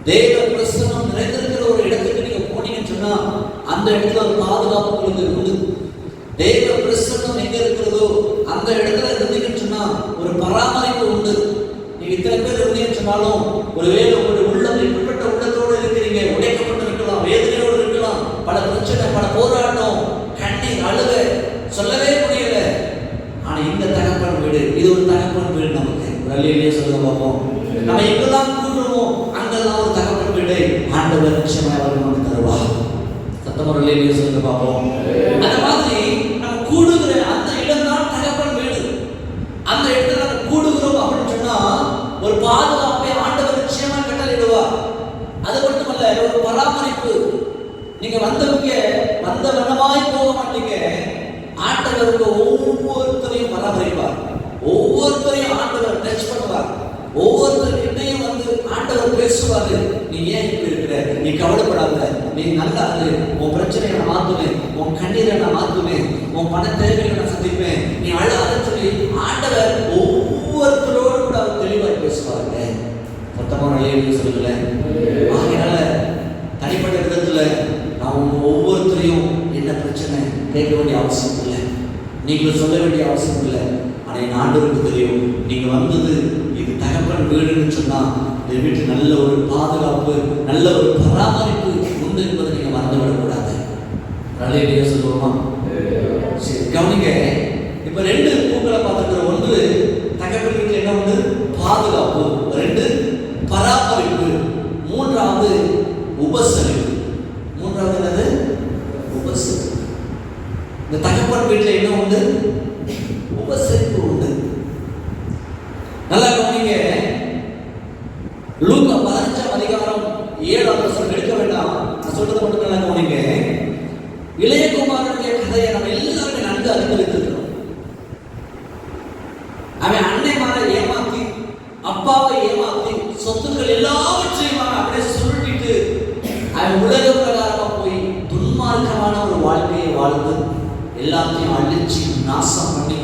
தேவ பிரசனம் நிறைந்திருக்கிற ஒரு இடத்துக்கு நீங்க போனீங்கன்னு சொன்னா அந்த இடத்துல ஒரு பாதுகாப்பு உங்களுக்கு உண்டு. தேவ பிரசனம் எங்க இருக்கிறதோ அந்த இடத்துல இருந்தீங்கன்னு சொன்னா ஒரு பராமரிப்பு உண்டு. நீங்க இத்தனை பேர் இருந்தீங்கன்னு சொன்னாலும் ஒருவேளை உங்களுடைய உள்ளம் இப்படிப்பட்ட உள்ளத்தோடு இருக்கிறீங்க, உடைக்கப்பட்டு இருக்கலாம், வேதனையோடு இருக்கலாம், பல பிரச்சனை, பல போராட்டம், கண்ணீர், அழுக, சொல்லவே முடியல. ஆனா இந்த தகப்பன் வீடு, இது ஒரு தகப்பன் வீடு. நமக்கு ரல்லியிலேயே சொல்ல பார்ப்போம், நம்ம எங்கெல்லாம் கூடுவோம் அங்கெல்லாம் ஒரு தகப்பன் வீடு ஆண்டவர் நிச்சயமாக அவர் நமக்கு தருவார். சத்தமா ரல்லியிலேயே சொல்ல பார்ப்போம். அந்த மாதிரி நம்ம கூடுகிற அந்த இடம் தான் தகப்பன் வீடு. அந்த இடத்துல நம்ம கூடுகிறோம் அப்படின்னு சொன்னா ஒரு பாதுகாப்பை ஆண்டவர் நிச்சயமாக கட்டளையிடுவார். அது மட்டுமல்ல, ஒரு பராமரிப்பு. நீங்க வந்தவங்க வந்த வண்ணமாய் போக மாட்டீங்க. ஆண்டவருக்கு ஒவ்வொருத்தரையும் பராமரிப்பார், ஒவ்வொருத்தரையும் ஆண்டவர் டச் பண்ணுவார், ஒவ்வொருத்தர்கிட்டையும் வந்து ஆண்டவர் பேசுவாரு. நீ ஏன் இப்படி இருக்கிற, நீ கவலைப்படாத, நீ நல்லா இரு, உன் பிரச்சனையை நான் மாத்துவேன், உன் கண்ணீரை நான் மாத்துவேன், உன் பண தேவையை நான் சந்திப்பேன், நீ அழாதன்னு சொல்லி ஆண்டவர் ஒவ்வொருத்தரோடு கூட அவர் தெளிவாய் பேசுவாருங்க. மொத்தமாக நிலையை சொல்லுங்களேன். ஆகையால தனிப்பட்ட விதத்துல நான் ஒவ்வொருத்தரையும் என்ன பிரச்சனை கேட்க வேண்டிய அவசியம் இல்லை, நீங்களும் சொல்ல வேண்டிய அவசியம் இல்லை. ஆனால் என் ஆண்டவருக்கு தெரியும், நீங்க வந்தது இது தகப்பன் வீடுன்னு சொன்னா இந்த வீட்டில் நல்ல ஒரு பாதுகாப்பு, நல்ல ஒரு பராமரிப்பு உண்டு என்பதை நீங்க மறந்துவிடக்கூடாது. நிலையிலேயே சொல்லுவோமா? சரி, கவனிங்க. இப்ப 2 பூக்களை பார்த்துக்கிற, ஒன்று தகப்பன் வீட்டில் என்ன உண்டு? பாதுகாப்பு. 2 பராமரிப்பு. 3வது உபசரிப்பு. 3வது என்னது? உபசரிப்பு. இந்த தகப்பன் வீட்டில் என்ன உண்டு? உபசரிப்பு உண்டு. நல்லா கவனிங்க. லூக்கா 15ஆம் அதிகாரம் 7வது வசனம் எடுக்க வேண்டாம், நான் சொல்றது மட்டும் நல்லா கவனிங்க. இளைய குமாரனுடைய கதையை நம்ம எல்லாருமே நன்கு அறிந்திருக்கிறோம். அவன் அன்னைமாரை ஏமாத்தி, அப்பாவை ஏமாத்தி, சொத்துக்கள் எல்லாவற்றையும் அப்படியே சுருட்டிட்டு அவன் உலக பிரகாரமா போய் துன்மார்க்கமான ஒரு வாழ்க்கையை வாழ்ந்து எல்லாத்தையும் அழிச்சு நாசம் பண்ணி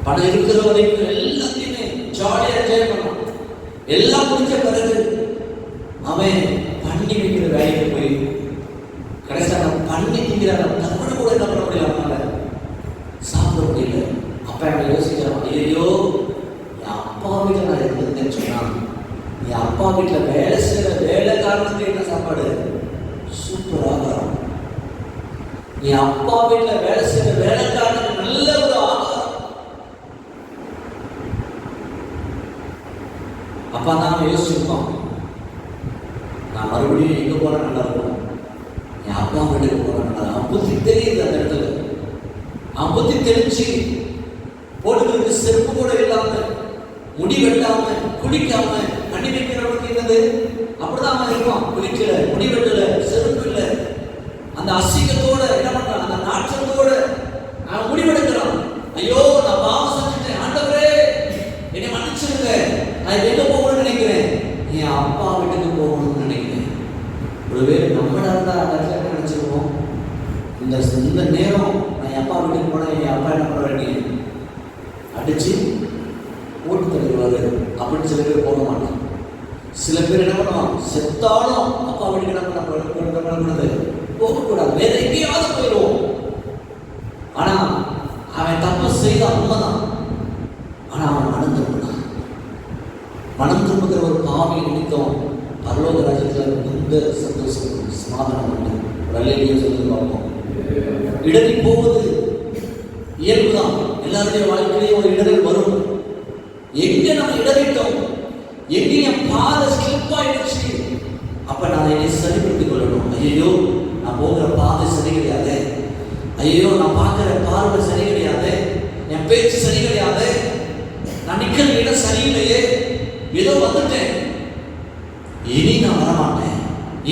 பணம் இருக்கிற வரைக்கும் எல்லாத்தையுமே ஜாலியா என்ஜாய் பண்ணான். எல்லாம் முடிஞ்ச பிறகு அவன் பண்ணி வைக்கிற வேலைக்கு போய் கடைசியாக பண்ணி திங்கிறாங்க. தகவல் கூட என்ன பண்ண முடியல, அவனால சாப்பிட முடியல. அப்ப அவன் யோசிக்கிறான், ஐயோ என் அப்பா வீட்டில் நான் இருந்தேன்னு சொன்னான், என் அப்பா வீட்டில் வேலை செய்கிற வேலைக்காரனுக்கு என்ன சாப்பாடு? சூப்பர் ஆகாரம். என் அப்பா வீட்டில் வேலை செய்கிற வேலைக்காரனுக்கு நல்ல ஒரு ஆகாரம். அப்பா தான் யோசிச்சிருப்பான், நான் மறுபடியும் எங்க போனா நல்லா இருக்கும், என் அப்பா வீட்டுக்கு போனா நல்லா. அவன் புத்தி தெரியுது அந்த இடத்துல. அவன் புத்தி தெரிஞ்சு போட்டுக்கிறதுக்கு செருப்பு கூட இல்லாம, முடி வெட்டாம, குளிக்காம பண்ணி வைக்கிறவனுக்கு என்னது? அப்படிதான் அவன் இருப்பான். குளிக்கல, முடி வெட்டல, செருப்பு இல்லை, அந்த அசிங்கத்தோட என்ன பண்றான், அந்த நாற்றத்தோட அவன் முடிவெடுக்கிறான். ஐயோ நான் பாவம் செஞ்சுட்டேன், ஆண்டவரே என்னை மன்னிச்சிருங்க, நான் எங்க போகணும்னு நினைக்கிறேன், என் அப்பா வீட்டுக்கு போகணும்னு நினைக்கிறேன். ஒருவேளை நம்மளா இருந்தா அந்த இடத்துல என்ன நினைச்சிருவோம், இந்த நேரம் நான் என் அப்பா வீட்டுக்கு போனா என் அப்பா என்ன பண்ணுறாரு, அடிச்சு ஓட்டு தள்ளிடுவாரு அப்படின்னு சில பேர் போக மாட்டான். சில பேர் என்ன பண்ணுவான், செத்தாலும் அப்பா வீட்டுக்கு என்ன பண்ணக்கூடாது, போகக்கூடாது, வேற எங்கேயாவது போயிடுவோம். ஆனா அவன் தப்பு செய்த உண்மைதான், ஆனா அவன் மனம் திரும்பினான். மனம் திரும்புகிற ஒரு பாவியை நினைத்தோம் பரலோக ராஜ்யத்தில் மிகுந்த சந்தோஷம் சமாதானம் உண்டு. ரல்லேலியா சொல்லி பார்ப்போம். இடறி போவது இயல்புதான், எல்லாருடைய வாழ்க்கையிலேயே ஒரு இடரல் வரும். எங்க நம்ம இடறிட்டோம், எங்க என் பாதை ஸ்லிப் ஆயிடுச்சு, அப்ப நான் என்னை சரிப்படுத்திக் கொள்ளணும். ஐயோ நான் போகிற பாதை சரி கிடையாது, ஐயோ நான் பார்க்கிற பார்வை சரி கிடையாது, என் பேச்சு சரி கிடையாது, நான் நிக்கிற இடம் சரியில்லையே, ஏதோ வந்துட்டேன், இனி நான் வரமாட்டேன்,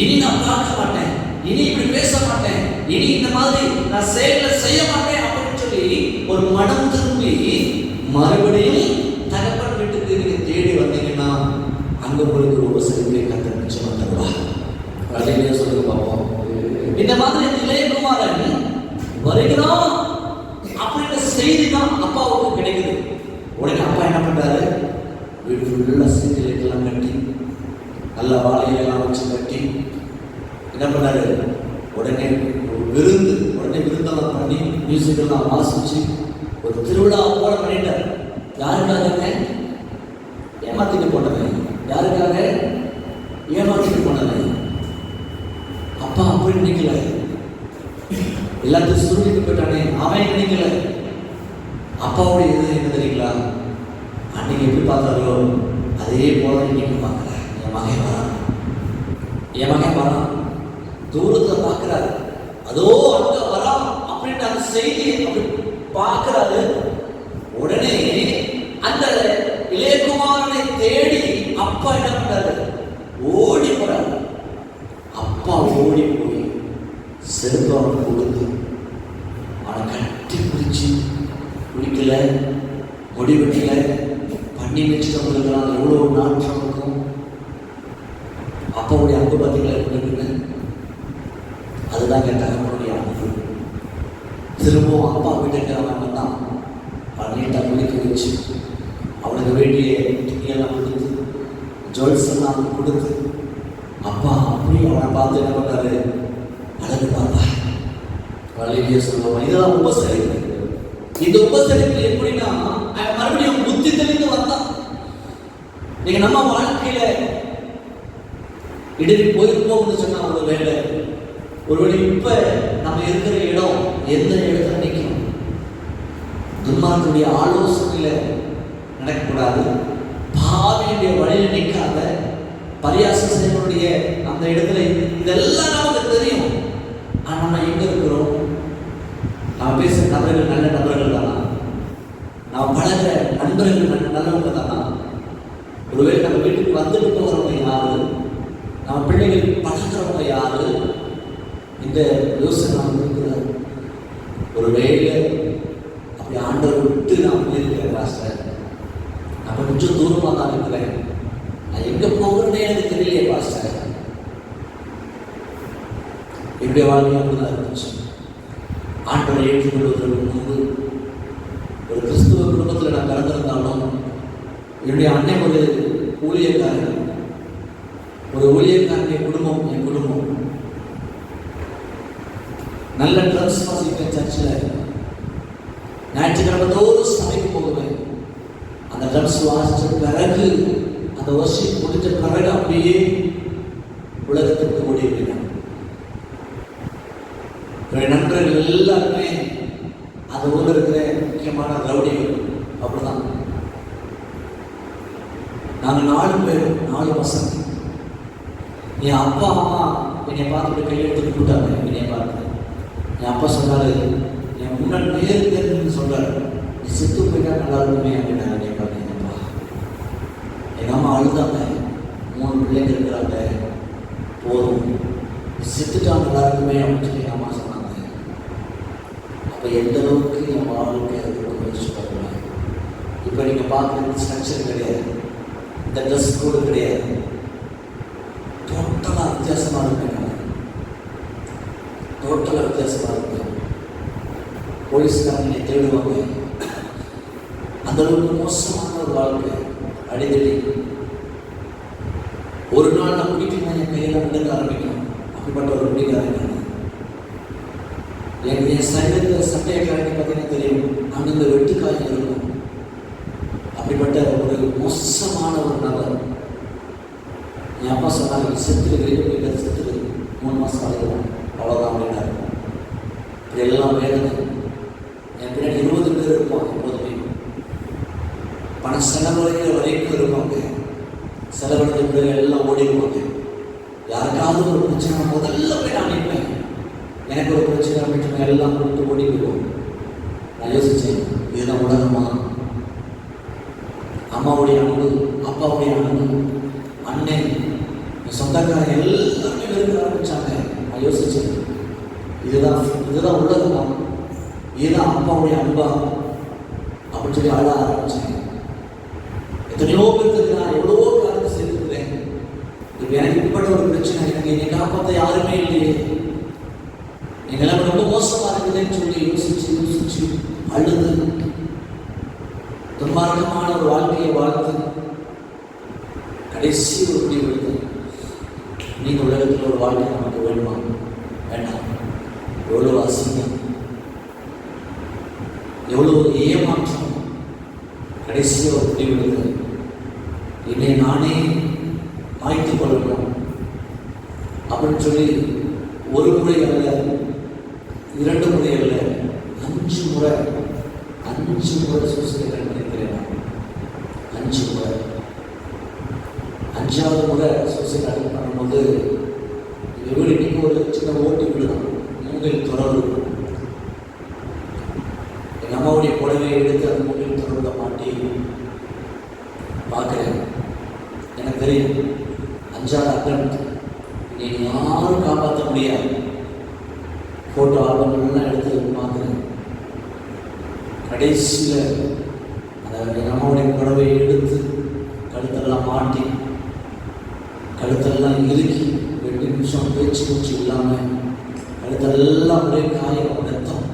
இனி நான் பார்க்க மாட்டேன், இனி இப்படி பேச மாட்டேன், இனி இந்த மாதிரி நான் செயலை செய்ய மாட்டேன் அப்படின்னு சொல்லி ஒரு மனம் திரும்பி மறுபடியும் தகப்பன் வீட்டுக்கு நீங்க தேடி வந்தீங்கன்னா அங்க உங்களுக்கு உபசரிப்பை கத்த நிச்சயமா தருவார். அதையே சொல்லுங்க பார்ப்போம். இந்த மாதிரி இளையகுமாரன் வருகிறான் அப்படின்ற செய்தி தான் அப்பாவுக்கு கிடைக்குது. உடனே அப்பா என்ன பண்றாரு, வீடு ஃபுல்லா சீரியெல்லாம் கட்டி நல்ல வாழையெல்லாம் வச்சு கட்டி என்ன பண்ணாரு, உடனே விருந்து, உடனே விருந்தெல்லாம் பண்ணி மியூசிக்கெல்லாம் வாசிச்சு ஒரு திருவிழா போல பண்ணிட்டார். யாருக்காக? ஏமாத்திட்டு போனவன். யாருக்காக? ஏமாத்திட்டு போனவன். அப்பா அப்படி நினைக்கல, எல்லாத்தையும் சுருட்டிட்டு போயிட்டானே அவன் நினைக்கல. அப்பாவுடைய இது என்ன தெரியுங்களா, அன்னைக்கு எப்படி பார்த்தாரோ அதே போல இன்னைக்கு பார்க்குறேன். என் மகன் வரான், என் மகன் வரான், தூரத்தை பார்க்கிறாரு, அதோ அங்க வரான் அப்படின்ற அந்த செய்தியை அப்படி பார்க்கிறாரு. உடனே அந்த இளையகுமாரனை தேடி அப்பா என்ன பண்றாரு, ஓடி போறாரு. அப்பா ஓடி போய் செருப்பு அவனுக்கு கொடுத்து அவனை கட்டி பிடிச்சி, குடிக்கல, முடி வெட்டல, பண்ணி வச்சுட்டு வந்துருக்கிறான். எவ்வளோ நாற்றம் இருக்கும். அப்பாவுடைய அன்பு பார்த்தீங்களா இருக்குன்னு, அதுதான் கேட்டாங்க அவனுடைய அன்பு. திரும்பவும் அப்பா வீட்டுக்கு அவன் வந்தான். அவன் நீட்டாக குளிக்க வச்சு அவனுக்கு வேண்டிய துணியெல்லாம் கொடுத்து ஜுவல்ஸ் எல்லாம் கொடுத்து அப்பா அப்படி அவனை பார்த்து என்ன பண்ணாரு, அழகு பாப்பா வழியே சொல்லுவான். இதெல்லாம் உபசரிப்பு. இந்த உபசரிப்பு எப்படின்னா அவன் மறுபடியும் புத்தி தெளிந்து வந்தான். நீங்க நம்ம வாழ்க்கையில இடறி போயிருப்போம்னு சொன்னா ஒரு வேலை, ஒருவேளை இப்ப நம்ம இருக்கிற இடம் எந்த இடத்துல நிற்கும், துன்மார்க்கனுடைய ஆலோசனையில நடக்கக்கூடாது, பாவியுடைய வழியில நிற்காத, பரியாசம் செய்யக்கூடிய அந்த இடத்துல, இதெல்லாம் நமக்கு தெரியும். ஆனா நம்ம எங்க இருக்கிறோம், நம்ம பேசுற நபர்கள் நல்ல நபர்கள் தானா, நாம் பழகிற நண்பர்கள் நல்லவங்க தானா, ஒருவேளை நம்ம வீட்டுக்கு வந்துட்டு போகிறவங்க யாரு, நம்ம பிள்ளைகள் பழகிறவங்க யாரு, இந்த யோசனை நாம் இருக்கிறார். ஒருவேளை அப்படி ஆண்டவர் விட்டு நான் போயிருக்கிறேன் பாஸ்டர், நான் கொஞ்சம் தூரமாக தான் இருக்கிறேன், நான் எங்க போகிறேன்னே எனக்கு தெரியலையே பாஸ்டர். என்னுடைய வாழ்க்கை அப்படிதான் இருந்துச்சு. ஆண்டவரை ஏற்றுக்கொள்வதற்கு முன்பு ஒரு கிறிஸ்துவ குடும்பத்தில் நான் பிறந்திருந்தாலும் என்னுடைய அண்ணன் ஒரு ஊழியக்காரன், ஒரு ஊழியக்காரனுடைய குடும்பம் என் குடும்பம். நல்ல ட்ரம்ஸ் வாசிப்பேன் சர்ச்சில், ஞாயிற்றுக்கிழமை தோறும் சபைக்கு போகுவேன். அந்த ட்ரம்ஸ் வாசித்த பிறகு, அந்த வர்ஷிப் முடிஞ்ச பிறகு அப்படியே உலகத்திற்கு ஓடி இருக்கிறேன். என்னுடைய நண்பர்கள் எல்லாருமே அந்த ஊரில் இருக்கிற முக்கியமான ரவுடிகள். அப்படிதான் நாங்கள் 4 பேர், 4 பசங்க. என் அப்பா அம்மா என்னை பார்த்துட்டு கையெழுத்து கூட்டாங்க. என்னை பார்த்து என் அப்பா சொன்னாரு, என் முன்னாடி நேர்ந்து சொல்றாரு, நீ செத்து போயிட்டா நல்லா இருக்குமே அப்படின்னு என்னை பார்த்து. எங்கப்பா எங்கள் அம்மா அழுதாங்க, 3 பிள்ளைங்க இருக்கிறாங்க, போதும் செத்துட்டான் எல்லாருக்குமே அப்படின்னு சொல்லி அம்மா சொன்னாங்க. அப்போ எந்த அளவுக்கு என் வாழ்க்கை அதுக்கு முயற்சி பண்ணுவேன். இப்போ நீங்கள் பார்க்குற ஸ்ட்ரக்சர் கிடையாது, இந்த ட்ரெஸ் கூட கிடையாது, டோட்டலாக வித்தியாசமாக இருப்பேன். டோட்டலாக வித்தியாசமாக இருப்பேன். போலீஸ்காரங்க தேடுவாங்க. அந்த அளவுக்கு மோசமான ஒரு வாழ்க்கை. அடிதடி. ஒரு நாள் நான் குடிக்கலாம், என் கையில் நடக்க ஆரம்பிக்கணும். அப்படிப்பட்ட ஒரு குடிக்காரங்க. என் சைடில் சட்டையை கலந்து பார்த்தீங்கன்னா தெரியும், அங்கே வெட்டுக்காய் இருக்கும். அப்படிப்பட்ட ஒரு மோசமான ஒரு நபர். என் அப்பா சொன்னாங்க, செத்துருக்கு, செத்துரு 3 மாதம் ஆகிடும், அவ்வளோதான் அப்படின்னாரு. இப்படி எல்லாம் வேதனை. என் பின்னாடி 20 பேர் இருப்பாங்க. எப்போதுமே பணம் செலவழிக்கிற வரைக்கும் இருப்பாங்க. செலவழித்த பிறகு எல்லாம் ஓடிடுவாங்க. யாருக்காவது ஒரு பிரச்சனை முதல்ல போய் நான் நிற்பேன். எனக்கு ஒரு பிரச்சனை அப்படின்னு எல்லாம் கூப்பிட்டு ஓடி போயிடுவோம். நான் யோசித்தேன், இதுதான் உலகமா? அம்மாவுடைய அன்பு, அப்பாவுடைய அன்பு, அண்ணன், சொந்தக்காரங்க எல்லாருமே வெறுக்க ஆரம்பிச்சாங்க. நான் யோசித்தேன், இதுதான் உலகமா? இதுதான் அப்பாவுடைய அன்பா? அப்படின்னு சொல்லி ஆட ஆரம்பித்தேன். எத்தனையோ பேருக்கு நான் எவ்வளோ காலத்தை சேர்த்துக்கிறேன். இப்போ எனக்கு இப்பட்ட ஒரு பிரச்சனை, எனக்கு என்னை காப்பாற்ற யாருமே இல்லையே, எங்கெல்லாம் ரொம்ப மோசமாக இருக்குதுன்னு சொல்லி யோசிச்சு அழுது துன்மார்க்கமான ஒரு வாழ்க்கையை வாழ்ந்து கடைசி ஒரு முடிவு எடுத்து, நீங்கள் உலகத்தில் ஒரு வாழ்க்கை நமக்கு வேணுமா? வேண்டாம். எவ்வளோ அசிங்கம், எவ்வளோ ஏமாற்றம். கடைசியாக ஒரு முடிவு எடுத்து, என்னை நானே மாய்த்து கொள்ளணும் அப்படின்னு சொல்லி ஒரு முறை அல்ல, 2 முறை அல்ல, 5 முறை சூசைட் பண்ணிக்கிறேன். 5 முறை. 5ஆவது முறை சூசைட் அட்டன் பண்ணும்போது எங்கள் வீடு இன்னைக்கு ஒரு சின்ன ஓட்டு வீடு தான், 3 துறவு. எங்கள் அம்மாவுடைய புடவையை எடுத்து அந்த 3 துறவுல மாட்டி பார்க்குறேன். எனக்கு தெரியும் 5ஆவது அட்டன் நீங்கள் யாரும் காப்பாற்ற முடியாது. ஃபோட்டோ ஆல்பம்லாம் எடுத்து பார்க்குறேன். கடைசியில் அந்த எங்கள் அம்மாவுடைய புடவையை எடுத்து கழுத்தெல்லாம் மாட்டி, கழுத்தெல்லாம் இறுக்கி 2 நிமிஷம் பேச்சு இல்லாமல் கழுத்தெல்லாம் ஒரே காயம், ரத்தம்.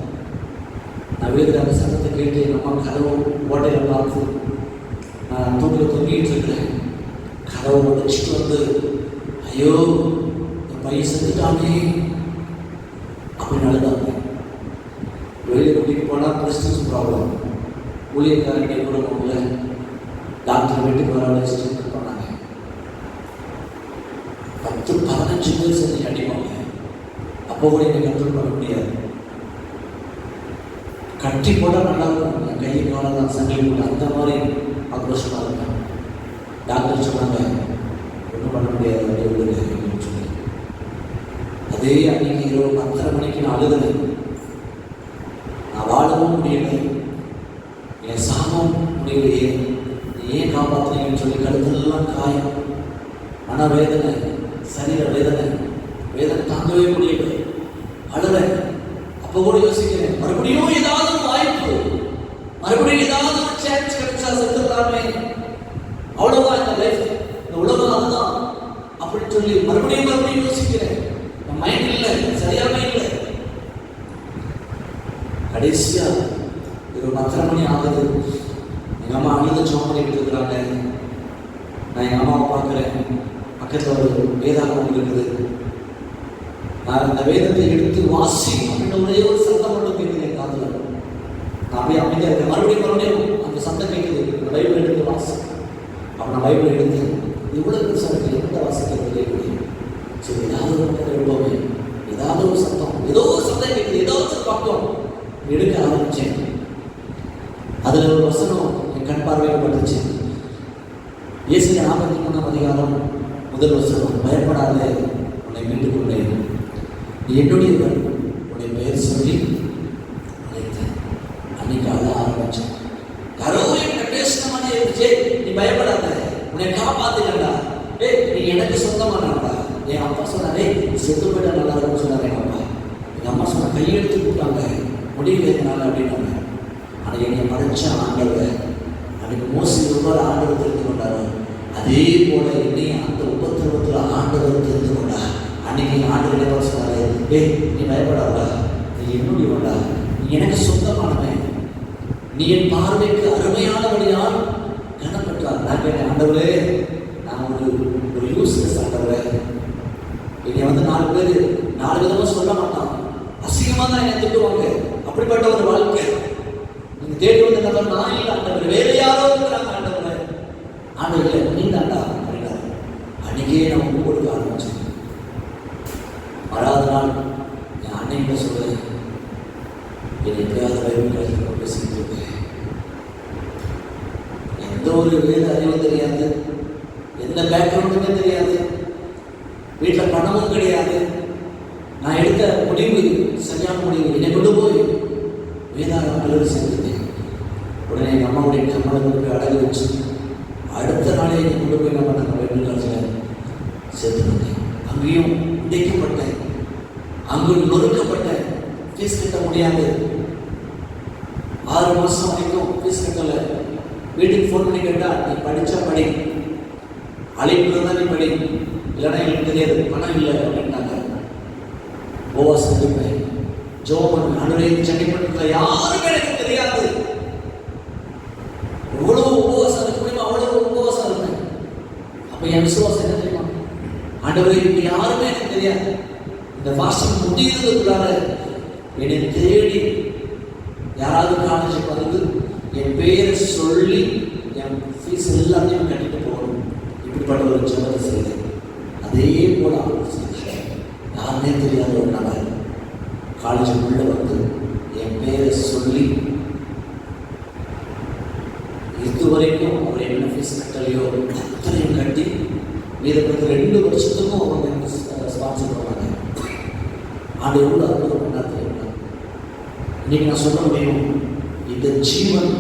நான் வீட்டில் அந்த சத்தத்தை கேட்டு எங்கள் அம்மா கதவு ஓட்டையில் பார்த்து நான் தூக்கில் தொங்கிட்டு இருக்கிறேன். கதவை உடைச்சிட்டு வந்து, ஐயோ என் பையன் செத்துட்டானே அப்படின்னு அழுதாங்க. வெளியே கூட்டிகிட்டு போனால் பிரஸ்டீஜ் ப்ராப்ளம். ஊழியக்காரங்க கூட போகல, டாக்டர் வீட்டுக்கு வர வச்சுட்டு பண்ணாங்க. 10-15 பேர் சேர்ந்து அடிப்பாங்க. அப்போ கூட என்னை கண்ட்ரோல் பண்ண முடியாது. கட்டி போட்டால் நல்லா இருக்கும், என் கையை காலெல்லாம் சண்டை போட்டு அந்த மாதிரி ஆக்ரோஷமாக இருக்கும். டாக்டர் சொன்னாங்க, ஒன்றும் பண்ண முடியாது, அப்படியே விடுங்க அப்படின்னு சொல்லி. அதே அன்னைக்கு இரவு 10:30 மணிக்கு நான் அழுதுனேன். நான் வாழவும் முடியல, என் சாகம் முடியலையே, ஏன் காப்பாற்றுறீங்கன்னு சொல்லி கழுத்தெல்லாம் காயம், மன வேதனை, சரீர வேதனை தாங்கவே முடியல. அழுறேன். அப்போ கூட யோசிக்கிறேன், மறுபடியும் ஏதாவது வாய்ப்பு, மறுபடியும் ஏதாவது ஒரு சான்ஸ் கிடைச்சா செத்துடலாமே, அவ்வளோதான் இந்த லைஃப், இந்த உலகம் அதுதான் அப்படின்னு சொல்லி மறுபடியும் யோசிக்கிறேன். என் மைண்ட் இல்லை, சரியாவே இல்லை. கடைசியா ஒரு 10:30 மணி ஆகுது. எங்கள் அம்மா அழுத ஜோம் பண்ணிக்கிட்டு இருக்கிறாங்க. நான் எங்கள் அம்மாவை பார்க்குறேன். பக்கத்தில் ஒரு வேதாகம் இருக்குது. நான் அந்த வேதத்தை எடுத்து வாசி அப்படின்னு ஒரே ஒரு சத்தம் மட்டும் கேட்குது என் காதில். நான் அப்படியே அமைதியாக இருக்கேன். மறுபடியும் அந்த சத்தம் கேட்குது. இந்த பைபிள் எடுத்து வாசி. அப்போ நான் பைபிள் எடுத்து இவ்வளோ பெருசாக இருக்கு, எந்த வாசிக்கிறது கேட்குது. சரி, ஏதாவது ஒரு பக்கம் எழுப்பவே, ஏதாவது ஒரு சத்தம், ஏதோ ஒரு சத்தம் கேட்குது, ஏதாவது ஒரு பக்கம் எடுக்க ஆரம்பித்தேன். அதில் ஒரு வசனம் என் கண் பார்வையில் பட்டுச்சு. ஏசாயா 43ஆம் அதிகாரம் 1 வசனம், பயப்படாதே, உன்னை மீட்டுக் கொண்டேன், நீ என்னுடையவன், உன்னை பெயர் சொல்லி அழைத்தேன். அன்னைக்கு அழ ஆரம்பித்தேன். யாரோ என்கிட்ட பேசின மாதிரி இருந்துச்சு, நீ பயப்படாத, உன்னை காப்பாத்துக்கண்டா, நீ எனக்கு சொந்தமானடா, என் அப்பா சொன்னாரே செத்து போயிட்டா நல்லா இருக்கும்னு சொன்னார் எங்கள் அப்பா. எங்கள் அம்மா சொன்ன கையெழுத்து கூட்டாங்க முடியல எதனால அப்படின்னாங்க. ஆனால் என்னை படைச்ச ஆண்டவர் அன்றைக்கு மோசி எவ்வாறு ஆண்டவர் தெரிந்து கொண்டாரோ அதே போல என்னையும் அந்த உபத்திரவத்தில் ஆண்டவர் தெரிந்து கொண்டார். அன்னைக்கு ஆண்டவர் என்ன சொன்னாரு, ஏய் நீ பயப்படாதா, நீ என்னுடைய வேண்டா, நீ எனக்கு சொந்தமானவன், நீ என் பார்வைக்கு அருமையானபடியால் கனப்பட்டார். நான் கேட்டேன், ஆண்டவரே நான் ஒரு யூஸ்லெஸ் ஆண்டவரே, என்னை வந்து 4 பேர் 4 விதமாக சொல்ல மாட்டான், அசிங்கமாக தான் என்னை திட்டுவாங்க, அப்படிப்பட்ட ஒரு வாழ்க்கை நீங்க தேடி வந்த நபர் நான் இல்லை ஆண்டவர், வேற யாரோ இருக்கிறாங்க ஆண்டவரே. ஆண்டவர் இல்லை நீ தாண்டா அப்படின்னாரு. அன்னைக்கே நான் ஒப்பு கொடுக்க ஆரம்பிச்சேன். வராத நாள் என் அன்னைகிட்ட சொல்றேன், என்னை எப்படியாவது பைபிள் பேசிட்டு இருக்கேன். எந்த ஒரு வேத அறிவும் தெரியாது, எந்த பேக்ரவுண்டுமே தெரியாது, வீட்டில் பணமும் கிடையாது. நான் எடுத்த முடிவு சரியான முடிவு. என்னை கொண்டு போய் வேதாகம் கல்லூரி சேர்த்துட்டேன். உடனே எங்கள் அம்மாவுடைய கம்மலை கொண்டு போய் அடகு வச்சு அடுத்த நாளே என்னை கொண்டு போய் நம்ம நாங்கள் பைபிள் காலேஜில் சேர்த்துருந்தேன். அங்கேயும் உடைக்கப்பட்டேன், அங்கு நொறுக்கப்பட்டேன். ஃபீஸ் கட்ட முடியாது. 6 மாதம் வரைக்கும் ஃபீஸ் கட்டலை. வீட்டுக்கு ஃபோன் பண்ணி கேட்டால் நீ படித்தா படி, அழைப்பு தான் நீ படி, இல்லைன்னா எனக்கு தெரியாது, பணம் இல்லை அப்படின்ட்டாங்க. உபவாசம் இருப்பேன், ஜோமன் அனுரையும் சண்டிப்பட்டத்தில் யாருமே எனக்கு தெரியாது. எவ்வளவு உபவாசம் இருக்க முடியுமோ அவ்வளவு உபவாசம் இருப்பேன். அப்போ என் விசுவாசம் என்ன தெரியுமா, ஆண்டவரே இப்ப யாருமே எனக்கு தெரியாது, இந்த வாசம் முடிகிறதுக்குள்ளார என்னை தேடி யாராவது காலேஜுக்கு வந்து என் பேரை சொல்லி என் ஃபீஸ் எல்லாத்தையும் கட்டிட்டு போகணும். இப்படிப்பட்ட ஒரு ஜெபத்தை செய்தேன். அதே போல யாருமே தெரியாத ஒரு நபர் காலேஜுக்குள்ள வந்து என் பேரை சொல்லி இதுவரைக்கும் அவர் என்ன ஃபீஸ் கட்டலையோ அத்தனையும் கட்டி மீதப்பட்ட 2 வருஷத்துக்கும் அவங்க எனக்கு ஸ்பான்சர் பண்ணாங்க. அது எவ்வளோ அற்புதம் பண்ணா தெரியுமா? இன்னைக்கு நான் சொல்ல முடியும், இந்த ஜீவன்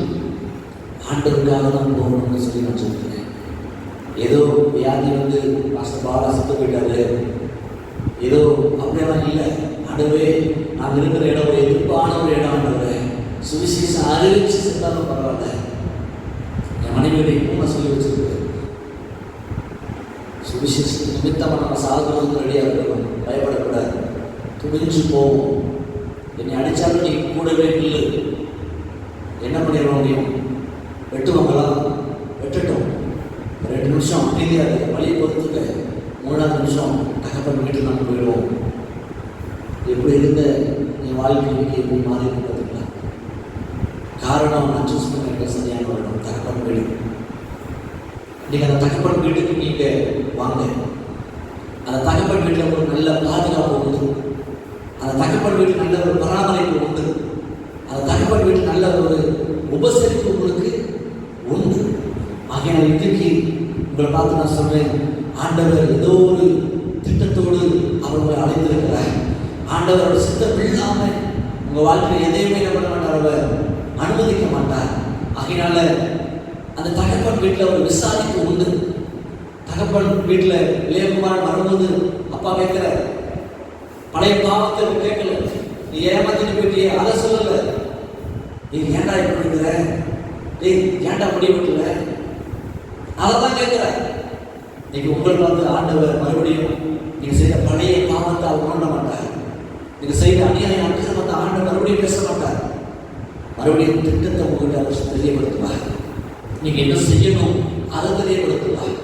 ஆண்டவருக்காக தான் போகணும்னு சொல்லி நான் சொல்லிக்கிறேன். ஏதோ வியாதி வந்து மாஸ்டர் பாலா செத்து போயிட்டாரு, ஏதோ அப்படியெல்லாம் இல்லை. ஆண்டவரே நான் இருக்கிற இடம் ஒரு எதிர்ப்பான ஒரு இடம், ஆண்டவரே சுவிசேஷம் அறிவிச்சு செத்தாலும் பரவாயில்ல. என் மனைவியுடைய பூனை சொல்லி வச்சிருக்கு, சுவிசேஷத்துக்கு நிமித்தமாக நம்ம சாகுறதுக்கு ரெடியாக இருக்கணும், பயப்படக்கூடாது, துணிஞ்சு போவோம். என்னை அடித்தாலும் நீ கூடவே நில்லு. என்ன பண்ணிட முடியும்? வெட்டுவாங்களா? வெட்டட்டும். 2 நிமிஷம் அமைதியாக இருக்க வழியை பொறுத்துக்க. 3ஆவது நிமிஷம் தகப்பன் வீட்டில் நம்ம போயிடுவோம். எப்படி இருந்த என் வாழ்க்கைக்கு எப்படி மாறி இருக்கு பார்த்தீங்களா? காரணம் நான் சூஸ் பண்ணிருக்க சரியான வரணும், தகப்பன் வீடு. நீங்கள் அந்த தகப்பன் வீட்டுக்கு நீங்கள் வாங்க. அந்த தகப்பன் வீட்டில் ஒரு நல்ல பாதுகாப்பு உண்டு, அந்த தகப்பன் வீட்டில் நல்ல ஒரு பராமரிப்பு உண்டு, அந்த தகப்பன் வீட்டில் நல்ல ஒரு உபசரிப்பு உங்களுக்கு உண்டு. ஆகையால் இன்றைக்கு உங்களை பார்த்து நான் சொல்றேன், ஆண்டவர் ஏதோ ஒரு திட்டத்தோடு அவர்களை அழைத்திருக்கிறார். ஆண்டவரோட சித்தம் இல்லாமல் உங்கள் வாழ்க்கையில் எதையுமே என்ன பண்ண மாட்டார், அவர் அனுமதிக்க மாட்டார். ஆகையினால அந்த தகப்பன் வீட்டில் ஒரு விசாரிப்பு உண்டு. தகப்பன் வீட்டில் இளையகுமாரன் வரும்போது அப்பா கேட்கிற பழைய பாவத்தை கேட்கல, நீ ஏமாத்திட்டு போயிட்டியே அதை சொல்லல, நீ ஏண்டா இப்படி இருக்கிற, டேய் ஏண்டா முடி விட்டுல, அதை தான் கேட்கிற. நீங்க உங்களை பார்த்து ஆண்டவர் மறுபடியும் நீங்க செய்த பழைய பாவத்தை அவர் உணர மாட்டார். நீங்க செய்த அநியாயம் அக்கிரமத்தை ஆண்டவர் மறுபடியும் பேச மாட்டார். மறுபடியும் திட்டத்தை உங்கள்கிட்ட அவர் தெரியப்படுத்துவார். நீங்க என்ன செய்யணும் அதை தெரியப்படுத்துவார்.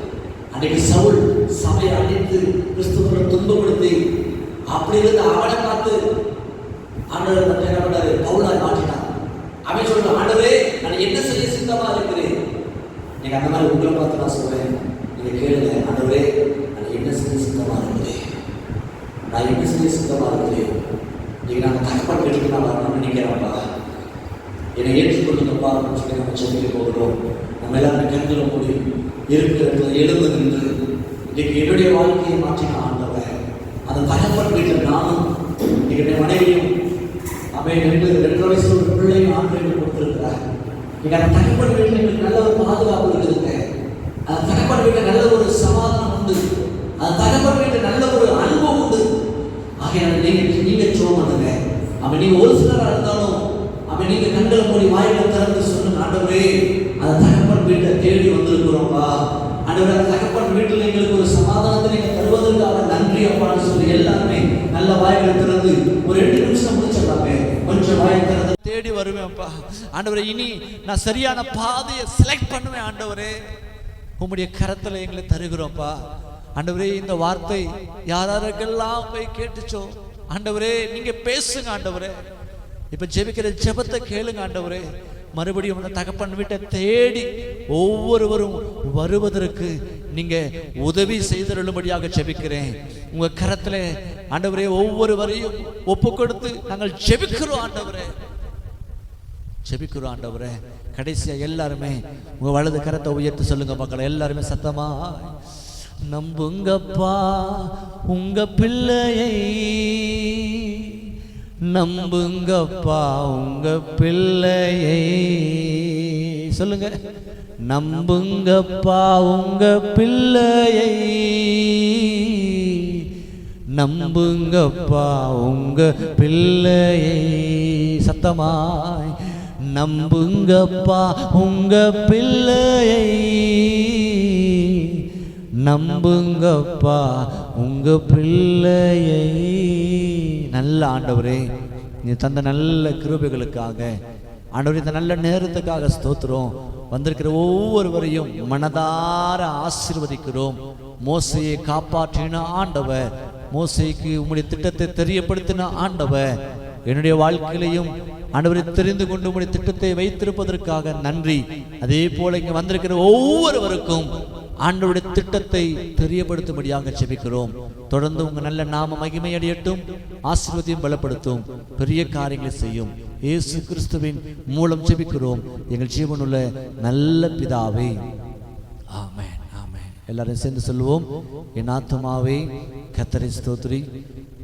அன்னைக்கு சவுல் சபையை அடித்து கிறிஸ்துவரை துன்பப்படுத்தி அப்படி இருந்து அவனை பார்த்து ஆண்டவர் என்ன பண்ணாரு, பவுலாய் மாற்றினான். அவன் சொல்றான், ஆண்டவரே நான் என்ன செய்ய சித்தமா இருக்கிறேன். நீங்க அந்த மாதிரி உங்களை பார்த்து நான் சொல்றேன், நீங்க கேளுங்க, ஆண்டவரே நான் என்ன செய்ய சித்தமா இருக்கிறேன், நான் என்ன செய்ய சித்தமா இருக்கிறேன். நீங்க நான் தகப்பன் வீட்டுக்கு நான் வரணும்னு நினைக்கிறேன்ப்பா, என்னை ஏற்றுக்கொள்ளுங்கப்பா அப்படின்னு சொல்லி நம்ம சென்னைக்கு போகிறோம். நம்ம எல்லாருமே கண்களை மூடி இருக்கிற இடத்துல எழுந்து நின்று இன்னைக்கு என்னுடைய வாழ்க்கையை மாற்றின ஆண்டவர். அந்த தகப்பன் வீட்டில் நானும் இன்னைக்கு மனைவியும் அவன் 2 வயசு ஒரு பிள்ளையும் ஆண்களுக்கு கொடுத்துருக்கிறார். இன்னைக்கு அந்த தகப்பன் வீட்டில் எங்களுக்கு நல்ல ஒரு பாதுகாப்பு இருக்குதுங்க. அந்த தகப்பன் வீட்டில் நல்ல ஒரு சமாதானம் உண்டு. அந்த தகப்பன் வீட்டில் நல்ல ஒரு நீங்க ஜெபம் பண்ணுங்க. அவன் நீங்க ஒரு சிலரா இருந்தாலும் அவன் நீங்க கண்களை மூடி வாயில திறந்து சொல்லுங்க, ஆண்டவரே அந்த தகப்பன் வீட்டை தேடி வந்திருக்கிறோம்ப்பா, ஆண்டவரே அந்த தகப்பன் வீட்டில் எங்களுக்கு ஒரு சமாதானத்தை நீங்க தருவதற்காக நன்றி அப்பான்னு சொல்லி எல்லாருமே நல்ல வாயில திறந்து ஒரு 2 நிமிஷம் முடிச்சிடலாமே. கொஞ்சம் வாயை திறந்து தேடி வருவேன்ப்பா ஆண்டவரே. இனி நான் சரியான பாதையை செலக்ட் பண்ணுவேன் ஆண்டவரே. உம்முடைய கரத்துல எங்களை தருகிறோம்ப்பா ஆண்டவரே. இந்த வார்த்தை யாரெல்லாம் போய் கேட்டுச்சோ ஆண்டவரே, நீங்க பேசுங்க ஆண்டவரே. இப்ப ஜெபிக்கிற ஜெபத்தை கேளுங்க ஆண்டவரே. மறுபடியும் அந்த தகப்பன் வீட்டை தேடி ஒவ்வொருவரும் வருவதற்கு நீங்க உதவி செய்தருளும்படியாக ஜெபிக்கிறேன். உங்க கரத்துல ஆண்டவரே ஒவ்வொருவரையும் ஒப்பு கொடுத்து நாங்கள் ஜெபிக்கிறோம் ஆண்டவரே, ஜெபிக்கிறோம் ஆண்டவரே. கடைசியா எல்லாருமே உங்க வலது கரத்தை உயர்த்தி சொல்லுங்க மக்களை, எல்லாருமே சத்தமா. நம்புங்கப்பா உங்க பிள்ளையை, நம்புங்கப்பா உங்க பிள்ளையை, சொல்லுங்க. நம்புங்கப்பா உங்க பிள்ளையை, நம்புங்கப்பா உங்க பிள்ளையை, சத்தமாய். நம்புங்கப்பா உங்க பிள்ளையை, நம்புங்கப்பா உங்க பிள்ளையை. நல்ல ஆண்டவரே, நீ தந்த நல்ல கிருபைகளுக்காக ஆண்டவரே, இந்த நல்ல நேரத்துக்காக ஸ்தோத்திரம். வந்திருக்கிற ஒவ்வொருவரையும் மனதார ஆசீர்வதிக்கிறோம். மோசையை காப்பாற்றின ஆண்டவர், மோசைக்கு உம்முடைய திட்டத்தை தெரியப்படுத்தின ஆண்டவர், என்னுடைய வாழ்க்கையிலையும் ஆண்டவரை தெரிந்து கொண்டு உம்முடைய திட்டத்தை வைத்திருப்பதற்காக நன்றி. அதே போல இங்க வந்திருக்கிற ஒவ்வொருவருக்கும் ஆண்டவருடைய திட்டத்தை தெரியப்படுத்தும்படியாக ஜெபிக்கிறோம். தொடர்ந்து உங்க நல்ல நாம மகிமை அடையட்டும், ஆசீர்வாதம் பலப்படுத்தும், பெரிய காரியங்களை செய்யும். இயேசு கிறிஸ்துவின் மூலம் ஜெபிக்கிறோம் எங்கள் ஜீவனுள்ள நல்ல பிதாவே, ஆமென், ஆமென். எல்லாரும் சேர்ந்து சொல்லுவோம். என் ஆத்துமாவே கர்த்தரை ஸ்தோத்திரி,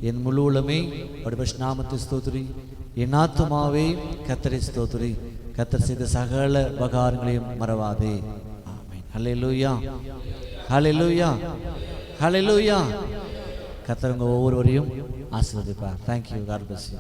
என் முழு உள்ளமே அவருடைய நாமத்தை ஸ்தோத்திரி. என் ஆத்துமாவே கர்த்தரை ஸ்தோத்திரி, கர்த்தர் செய்த சகல உபகாரங்களையும் மறவாதே. ஹல்லேலூயா, ஹல்லேலூயா, ஹல்லேலூயா. கர்த்தர் உங்க ஒவ்வொருவரையும் ஆசீர்வதிப்பார். Thank you. God bless you.